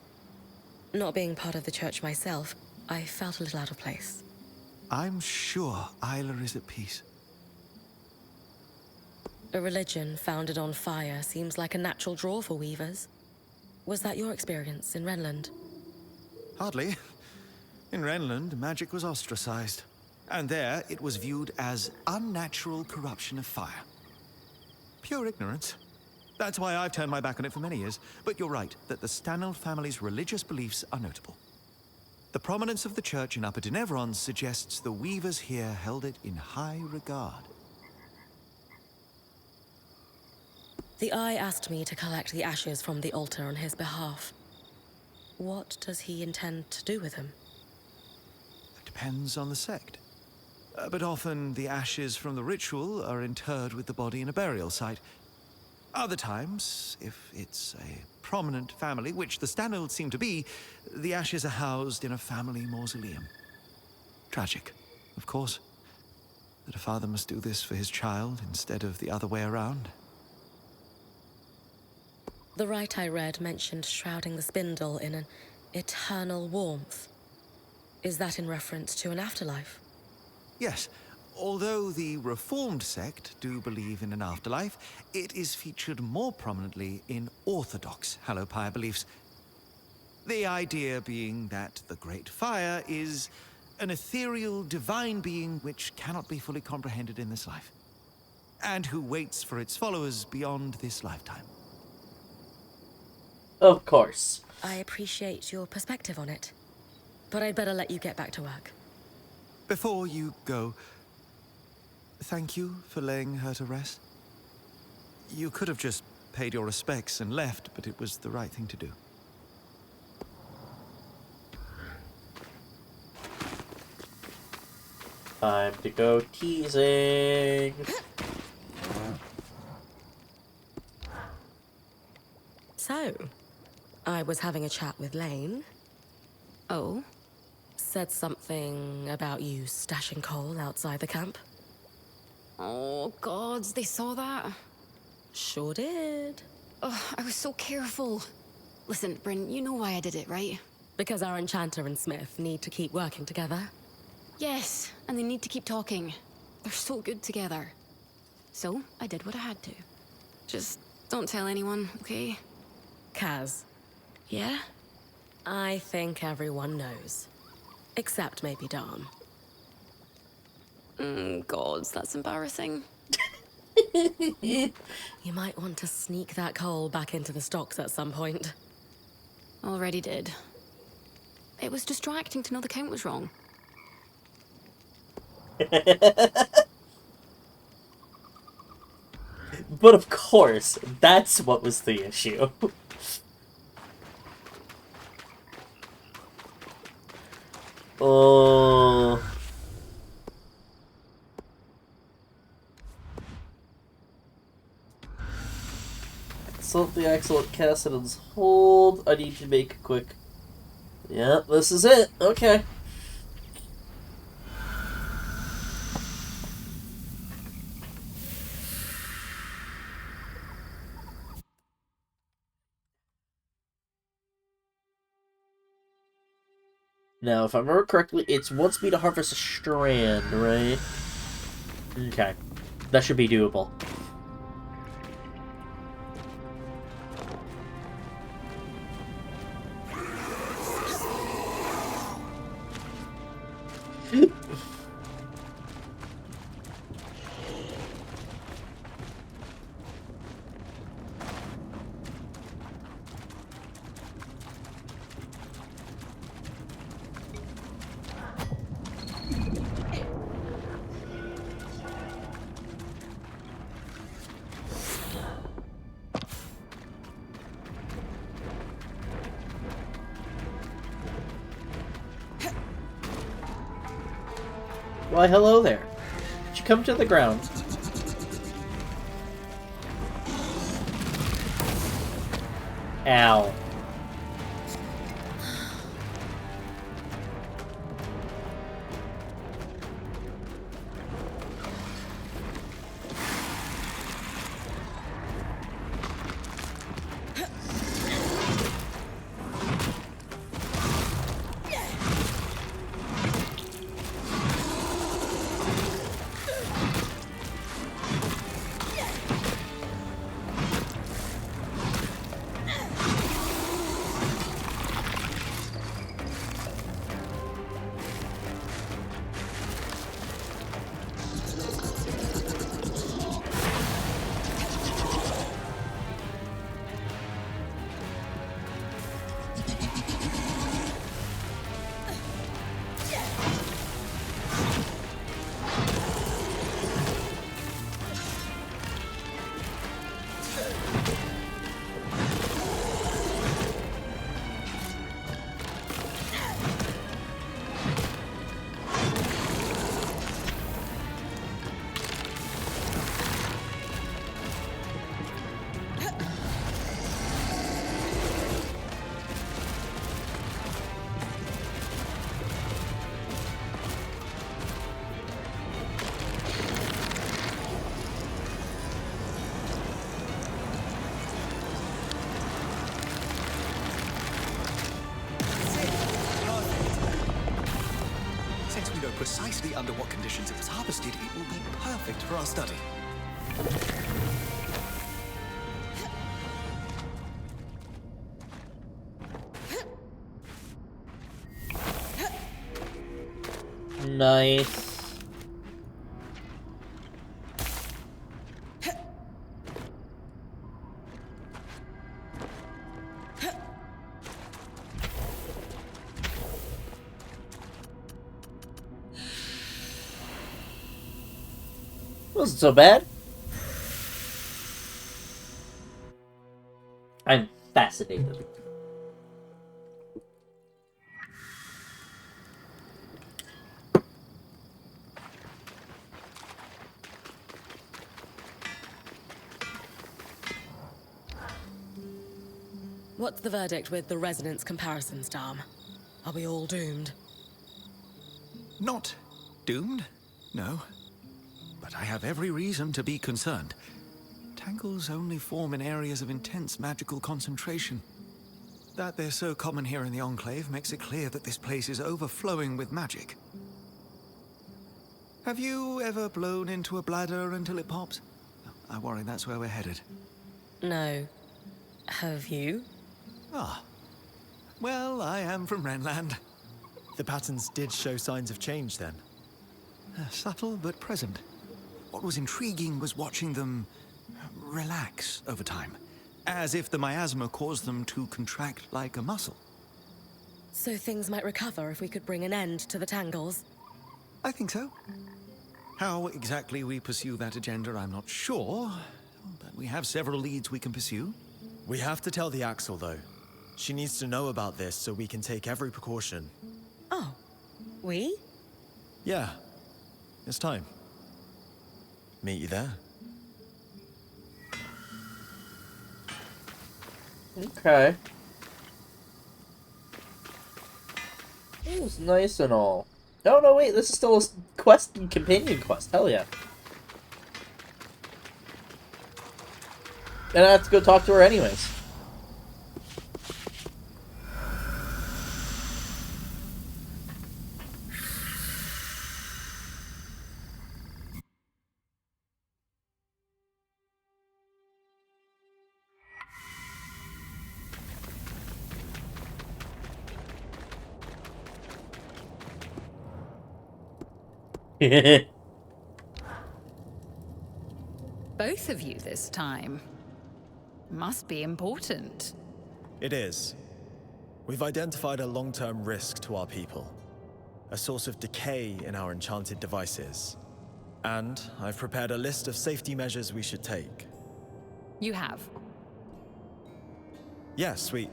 Not being part of the church myself, I felt a little out of place. I'm sure Isla is at peace. A religion founded on fire seems like a natural draw for weavers. Was that your experience in Renland? Hardly. In Renland, magic was ostracized. And there, it was viewed as unnatural corruption of fire. Pure ignorance. That's why I've turned my back on it for many years. But you're right, that the Stanel family's religious beliefs are notable. The prominence of the church in Upper Denevron suggests the weavers here held it in high regard. The Eye asked me to collect the ashes from the altar on his behalf. What does he intend to do with them? It depends on the sect. But often the ashes from the ritual are interred with the body in a burial site. Other times, if it's a prominent family, which the Stanelds seem to be, the ashes are housed in a family mausoleum. Tragic, of course, that a father must do this for his child instead of the other way around. The rite I read mentioned shrouding the spindle in an eternal warmth. Is that in reference to an afterlife? Yes. Although the Reformed sect do believe in an afterlife, it is featured more prominently in Orthodox Hallowpire beliefs. The idea being that the Great Fire is an ethereal, divine being which cannot be fully comprehended in this life, and who waits for its followers beyond this lifetime. Of course. I appreciate your perspective on it, but I'd better let you get back to work. Before you go, thank you for laying her to rest. You could have just paid your respects and left, but it was the right thing to do. Time to go teasing. So, I was having a chat with Lane. Oh? Said something about you stashing coal outside the camp. Oh, gods, they saw that? Sure did. Oh, I was so careful. Listen, Bryn, you know why I did it, right? Because our Enchanter and Smith need to keep working together. Yes, and they need to keep talking. They're so good together. So, I did what I had to. Just don't tell anyone, okay? Kaz, Yeah? I think everyone knows. Except maybe Dom. Gods, that's embarrassing. You might want to sneak that coal back into the stocks at some point. Already did. It was distracting to know the count was wrong. But of course, that's what was the issue. Oh. Consult the excellent Cassidy's hold. I need to make a quick... Yeah, this is it. Okay. Now, if I remember correctly, it wants me to harvest a strand, right? Okay. That should be doable. Why, hello there. Did you come to the ground? Ow. Since we know precisely under what conditions it was harvested, it will be perfect for our study. Nice. Wasn't so bad. I'm fascinated. What's the verdict with the resonance comparisons, Dom? Are we all doomed? Not doomed, no. But I have every reason to be concerned. Tangles only form in areas of intense magical concentration. That they're so common here in the Enclave makes it clear that this place is overflowing with magic. Have you ever blown into a bladder until it pops? I worry that's where we're headed. No. Have you? Ah. Well, I am from Renland. The patterns did show signs of change then. Subtle but present. What was intriguing was watching them relax over time, as if the miasma caused them to contract like a muscle. So things might recover if we could bring an end to the tangles? I think so. How exactly we pursue that agenda, I'm not sure, but we have several leads we can pursue. We have to tell the Axel, though. She needs to know about this so we can take every precaution. Oh, we? Yeah. It's time. Meet you there. Okay. It was nice and all. Oh no, wait, this is still a quest and companion quest. Hell yeah. And I have to go talk to her anyways. Both of you this time. Must be important. It is. We've identified a long-term risk to our people. A source of decay in our enchanted devices. And I've prepared a list of safety measures we should take. You have. Yes, Wait.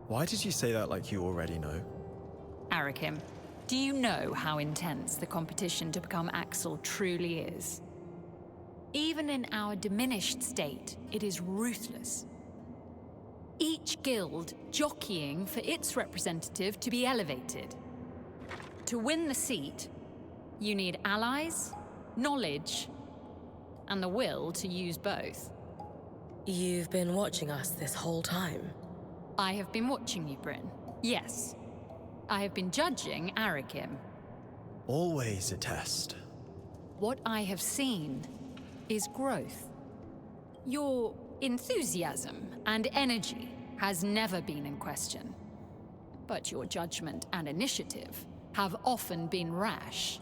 Why did you say that like you already know? Arakim, do you know how intense the competition to become Axel truly is? Even in our diminished state, it is ruthless. Each guild jockeying for its representative to be elevated. To win the seat, you need allies, knowledge, and the will to use both. You've been watching us this whole time? I have been watching you, Bryn. Yes. I have been judging Arakim. Always a test. What I have seen is growth. Your enthusiasm and energy has never been in question. But your judgment and initiative have often been rash.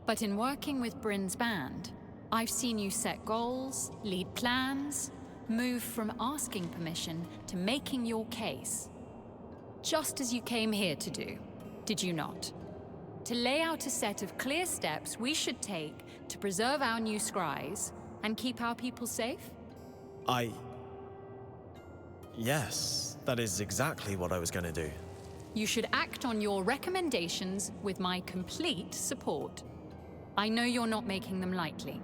But in working with Bryn's band, I've seen you set goals, lead plans, move from asking permission to making your case. Just as you came here to do, did you not? To lay out a set of clear steps we should take to preserve our new scries and keep our people safe? Yes, that is exactly what I was going to do. You should act on your recommendations with my complete support. I know you're not making them lightly,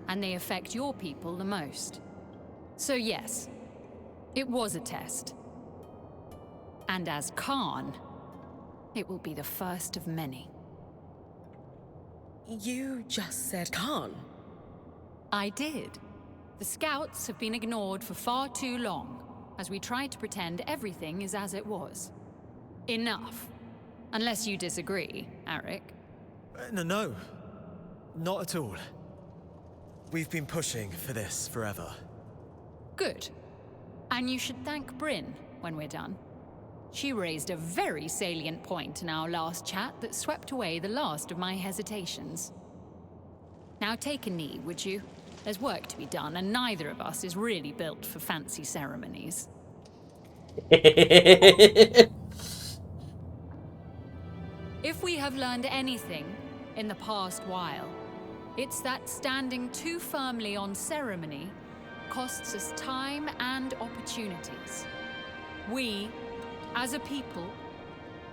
and they affect your people the most. So yes, it was a test. And as Khan, it will be the first of many. You just said Khan. I did. The scouts have been ignored for far too long, as we try to pretend everything is as it was. Enough. Unless you disagree, Arik. No. Not at all. We've been pushing for this forever. Good. And you should thank Bryn when we're done. She raised a very salient point in our last chat that swept away the last of my hesitations. Now take a knee, would you? There's work to be done, and neither of us is really built for fancy ceremonies. If we have learned anything in the past while, it's that standing too firmly on ceremony costs us time and opportunities. We, as a people,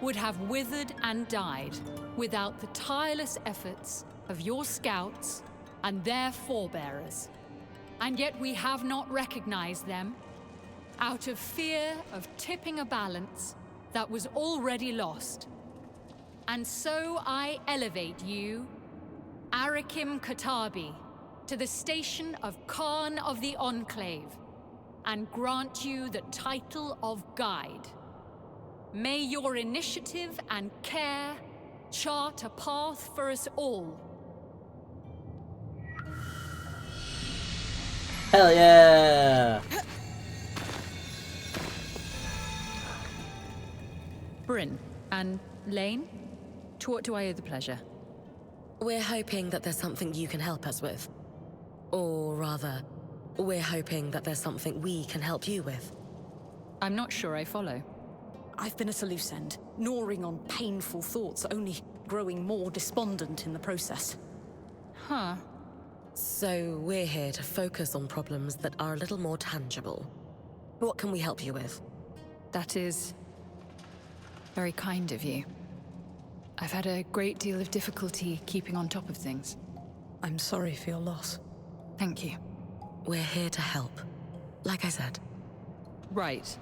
would have withered and died without the tireless efforts of your scouts and their forebearers. And yet we have not recognized them out of fear of tipping a balance that was already lost. And so I elevate you, Arakim Katabi, to the station of Khan of the Enclave, and grant you the title of Guide. May your initiative and care chart a path for us all. Hell yeah! Bryn. And Lane? To what do I owe the pleasure? We're hoping that there's something you can help us with. Or rather, we're hoping that there's something we can help you with. I'm not sure I follow. I've been at a loose end, gnawing on painful thoughts, only growing more despondent in the process. Huh. So we're here to focus on problems that are a little more tangible. What can we help you with? That is very kind of you. I've had a great deal of difficulty keeping on top of things. I'm sorry for your loss. Thank you. We're here to help. Like I said. Right.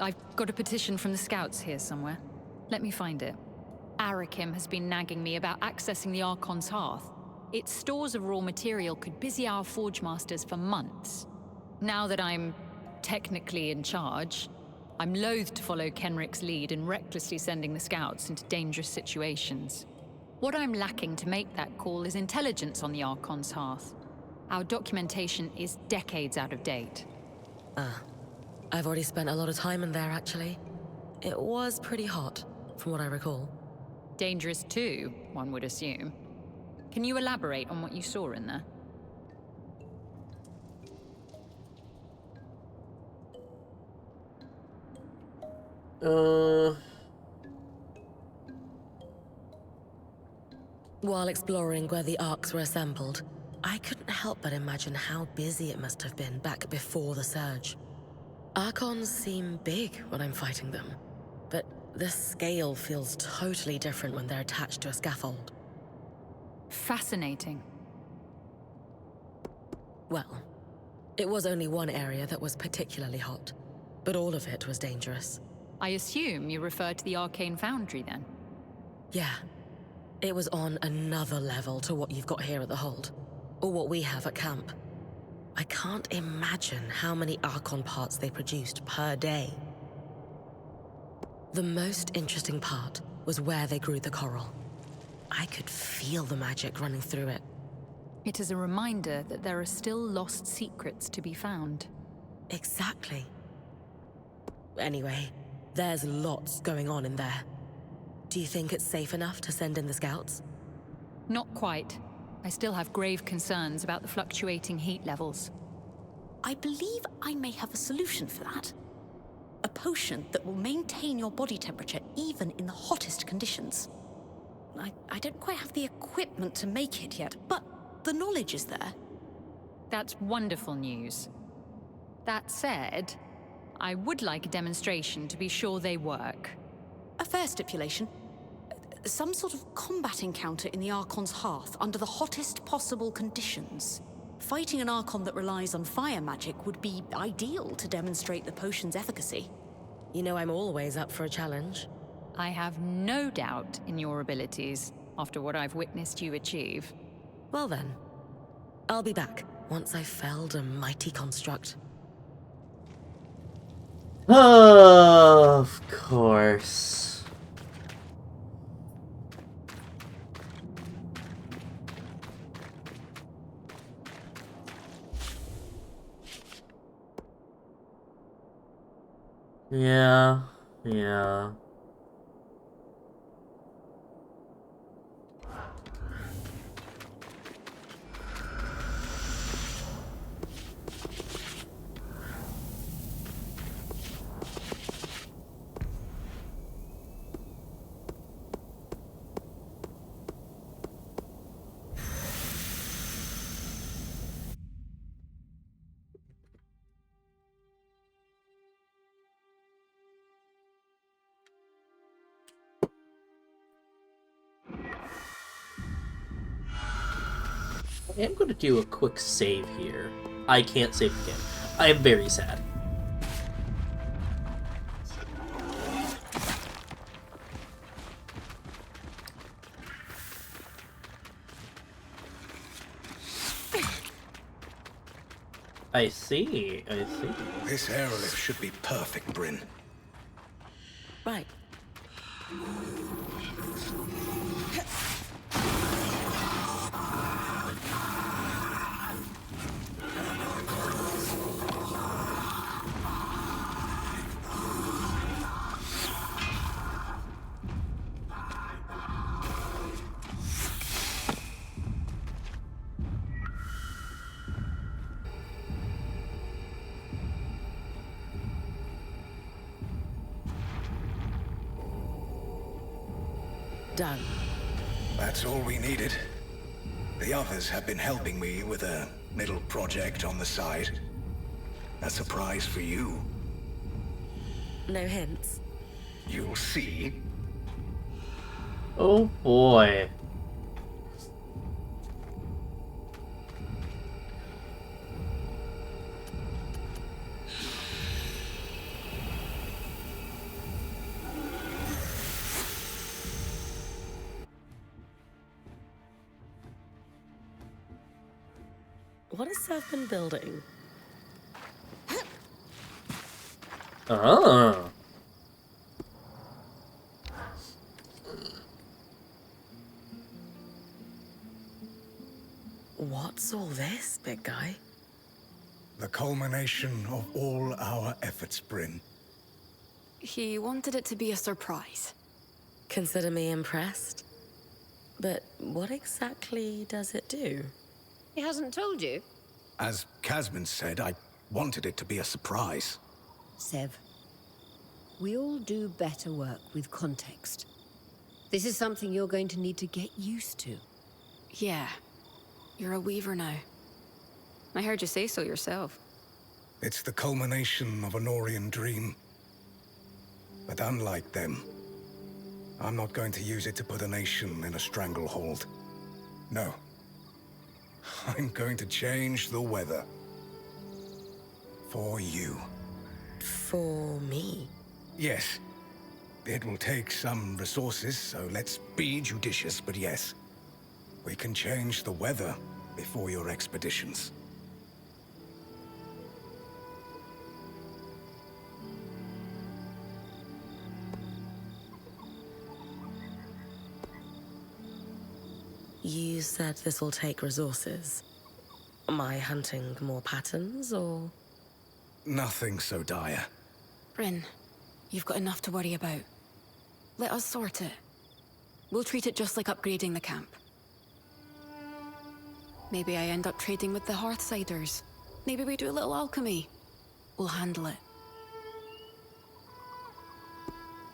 I've got a petition from the Scouts here somewhere. Let me find it. Arakim has been nagging me about accessing the Archon's Hearth. Its stores of raw material could busy our Forge Masters for months. Now that I'm technically in charge, I'm loath to follow Kenrick's lead in recklessly sending the Scouts into dangerous situations. What I'm lacking to make that call is intelligence on the Archon's Hearth. Our documentation is decades out of date. I've already spent a lot of time in there, actually. It was pretty hot, from what I recall. Dangerous too, one would assume. Can you elaborate on what you saw in there? While exploring where the Arks were assembled, I couldn't help but imagine how busy it must have been back before the Surge. Archons seem big when I'm fighting them, but the scale feels totally different when they're attached to a scaffold. Fascinating. Well, it was only one area that was particularly hot, but all of it was dangerous. I assume you refer to the Arcane Foundry, then? Yeah. It was on another level to what you've got here at the Hold, or what we have at camp. I can't imagine how many Archon parts they produced per day. The most interesting part was where they grew the coral. I could feel the magic running through it. It is a reminder that there are still lost secrets to be found. Exactly. Anyway, there's lots going on in there. Do you think it's safe enough to send in the Scouts? Not quite. I still have grave concerns about the fluctuating heat levels. I believe I may have a solution for that. A potion that will maintain your body temperature even in the hottest conditions. I don't quite have the equipment to make it yet, but the knowledge is there. That's wonderful news. That said, I would like a demonstration to be sure they work. A fair stipulation. Some sort of combat encounter in the Archon's Hearth under the hottest possible conditions. Fighting an Archon that relies on fire magic would be ideal to demonstrate the potion's efficacy. You know I'm always up for a challenge. I have no doubt in your abilities after what I've witnessed you achieve. Well then, I'll be back once I've felled a mighty construct. Of course. Yeah. I am going to do a quick save here. I can't save again. I am very sad. I see. This airlift should be perfect, Bryn. Right. done. That's all we needed. The others have been helping me with a little project on the side. A surprise for you. No hints? You'll see. Oh boy. What has Seth been building? Oh. What's all this, big guy? The culmination of all our efforts, Bryn. He wanted it to be a surprise. Consider me impressed. But what exactly does it do? He hasn't told you? As Casman said, I wanted it to be a surprise. Sev, we all do better work with context. This is something you're going to need to get used to. Yeah. You're a weaver now. I heard you say so yourself. It's the culmination of an Orion dream. But unlike them, I'm not going to use it to put a nation in a stranglehold. No. I'm going to change the weather. For you. For me? Yes. It will take some resources, so let's be judicious, but yes. We can change the weather before your expeditions. You said this will take resources. Am I hunting more patterns, or...? Nothing so dire. Bryn, you've got enough to worry about. Let us sort it. We'll treat it just like upgrading the camp. Maybe I end up trading with the Hearthsiders. Maybe we do a little alchemy. We'll handle it.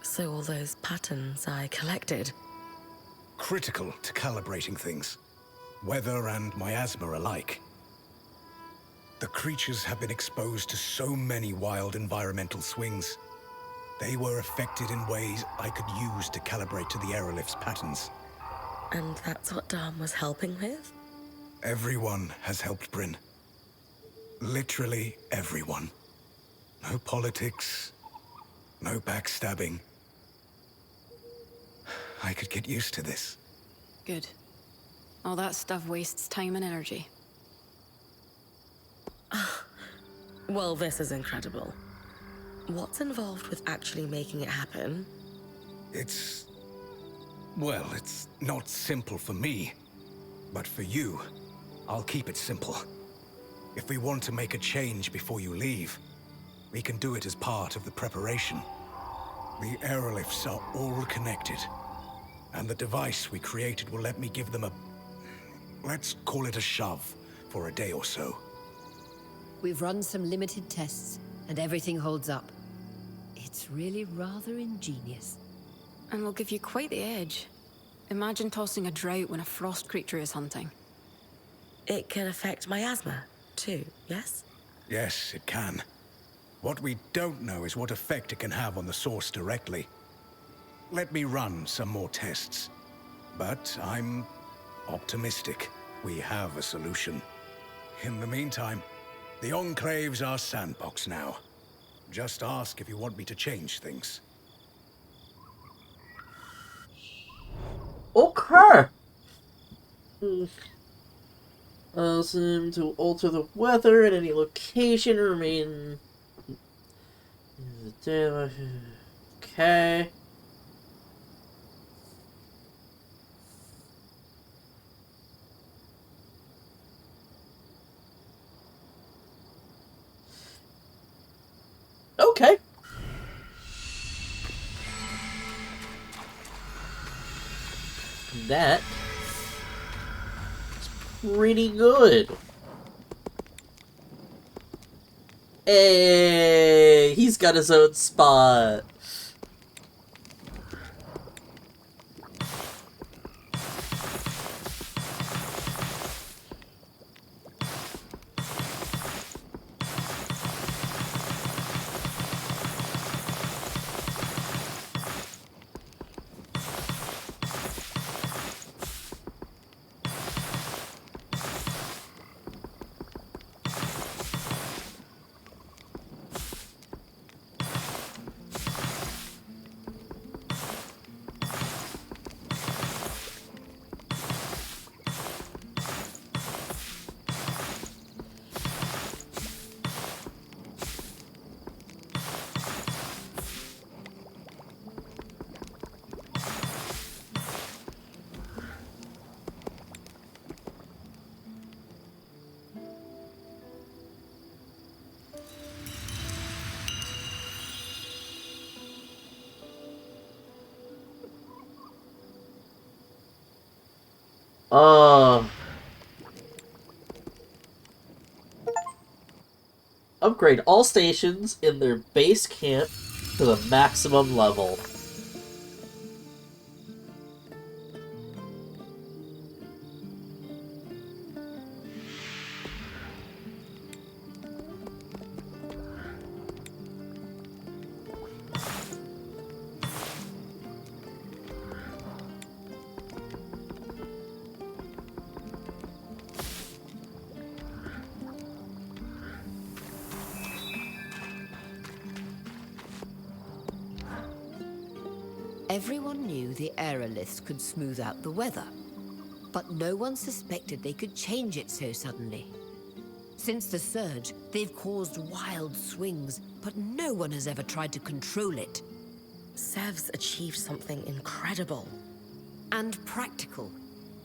So all those patterns I collected? Critical to calibrating things. Weather and miasma alike. The creatures have been exposed to so many wild environmental swings. They were affected in ways I could use to calibrate to the aerolith's patterns. And that's what Dom was helping with? Everyone has helped Bryn. Literally everyone. No politics, no backstabbing. I could get used to this. Good. All that stuff wastes time and energy. Well, this is incredible. What's involved with actually making it happen? Well, it's not simple for me. But for you, I'll keep it simple. If we want to make a change before you leave, we can do it as part of the preparation. The aeroliths are all connected. And the device we created will let me give them let's call it a shove, for a day or so. We've run some limited tests, and everything holds up. It's really rather ingenious. And we'll give you quite the edge. Imagine tossing a drought when a frost creature is hunting. It can affect miasma, too, yes? Yes, it can. What we don't know is what effect it can have on the source directly. Let me run some more tests. But I'm optimistic we have a solution. In the meantime, the Enclave's our sandbox now. Just ask if you want me to change things. Okay. Allows him to alter the weather at any location or remain... Okay. Okay. That is pretty good. Hey, he's got his own spot. Upgrade all stations in their base camp to the maximum level. Everyone knew the aeroliths could smooth out the weather, but no one suspected they could change it so suddenly. Since the surge, they've caused wild swings, but no one has ever tried to control it. Sev's achieved something incredible. And practical.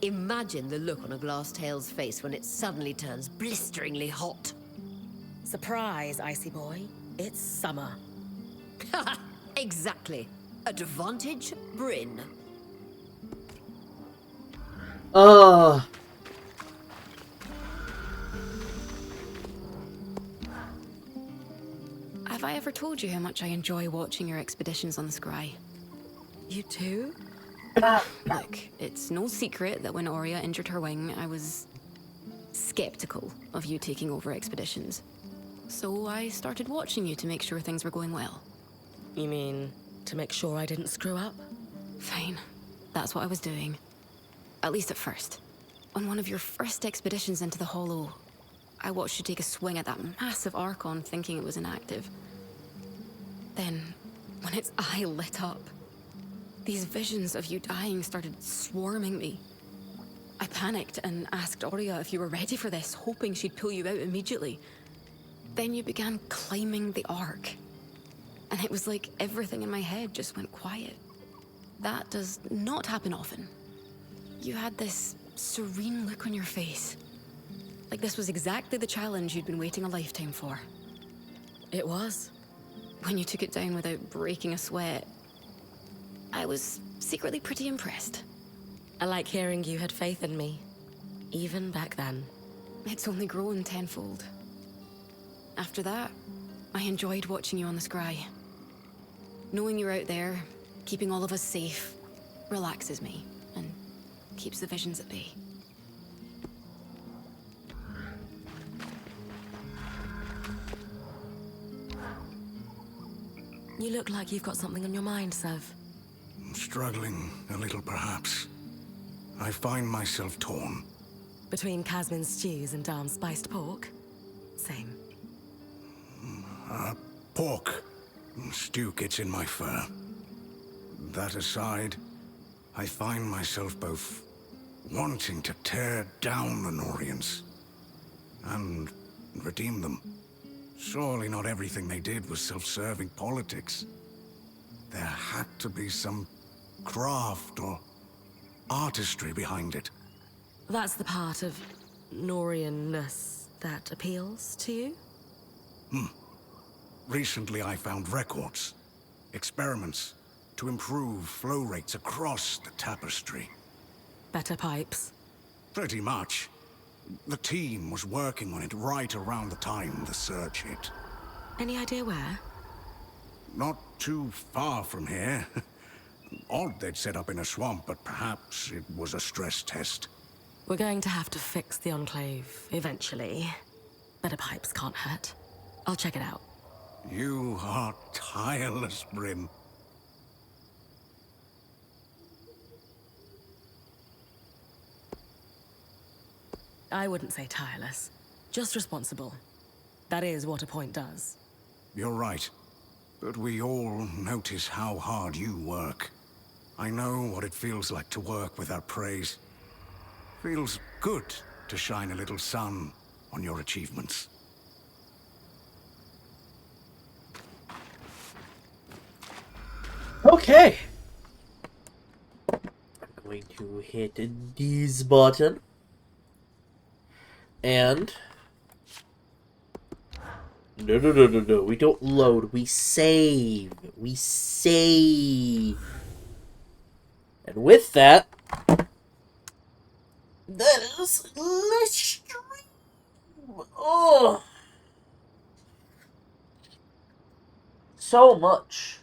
Imagine the look on a glass-tail's face when it suddenly turns blisteringly hot. Surprise, Icy Boy. It's summer. Exactly. Advantage, Bryn. Have I ever told you how much I enjoy watching your expeditions on the Scry? You too? Look, it's no secret that when Aurea injured her wing, I was skeptical of you taking over expeditions. So I started watching you to make sure things were going well. You mean to make sure I didn't screw up? Fine. That's what I was doing. At least at first. On one of your first expeditions into the Hollow, I watched you take a swing at that massive Archon thinking it was inactive. Then, when its eye lit up, these visions of you dying started swarming me. I panicked and asked Aurea if you were ready for this, hoping she'd pull you out immediately. Then you began climbing the Ark. And it was like everything in my head just went quiet. That does not happen often. You had this serene look on your face. Like this was exactly the challenge you'd been waiting a lifetime for. It was. When you took it down without breaking a sweat, I was secretly pretty impressed. I like hearing you had faith in me, even back then. It's only grown tenfold. After that, I enjoyed watching you on the Scry. Knowing you're out there, keeping all of us safe, relaxes me and keeps the visions at bay. You look like you've got something on your mind, Sev. Struggling a little, perhaps. I find myself torn. Between Casmin's stews and Darm's spiced pork? Same. Pork. Stew gets in my fur. That aside, I find myself both wanting to tear down the Norians and redeem them. Surely not everything they did was self-serving politics. There had to be some craft or artistry behind it. That's the part of Norian-ness that appeals to you? Recently I found records, experiments to improve flow rates across the tapestry. Better pipes? Pretty much. The team was working on it right around the time the surge hit. Any idea where? Not too far from here. Odd they'd set up in a swamp, but perhaps it was a stress test. We're going to have to fix the Enclave eventually. Better pipes can't hurt. I'll check it out. You are tireless, Bryn. I wouldn't say tireless. Just responsible. That is what a point does. You're right. But we all notice how hard you work. I know what it feels like to work without praise. Feels good to shine a little sun on your achievements. Okay. I'm going to hit this button. And... No. We don't load. We save. We save. And with that... That is extreme. Oh, so much.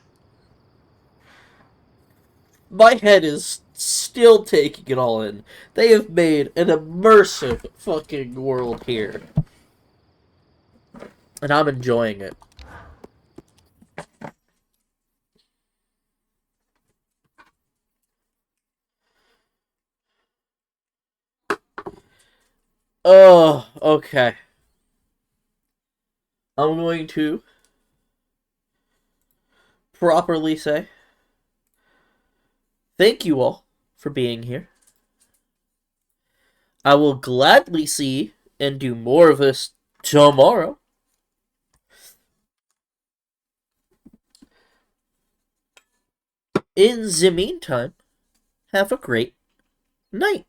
My head is still taking it all in. They have made an immersive fucking world here. And I'm enjoying it. Oh, okay. I'm going to properly say thank you all for being here. I will gladly see and do more of this tomorrow. In the meantime, have a great night.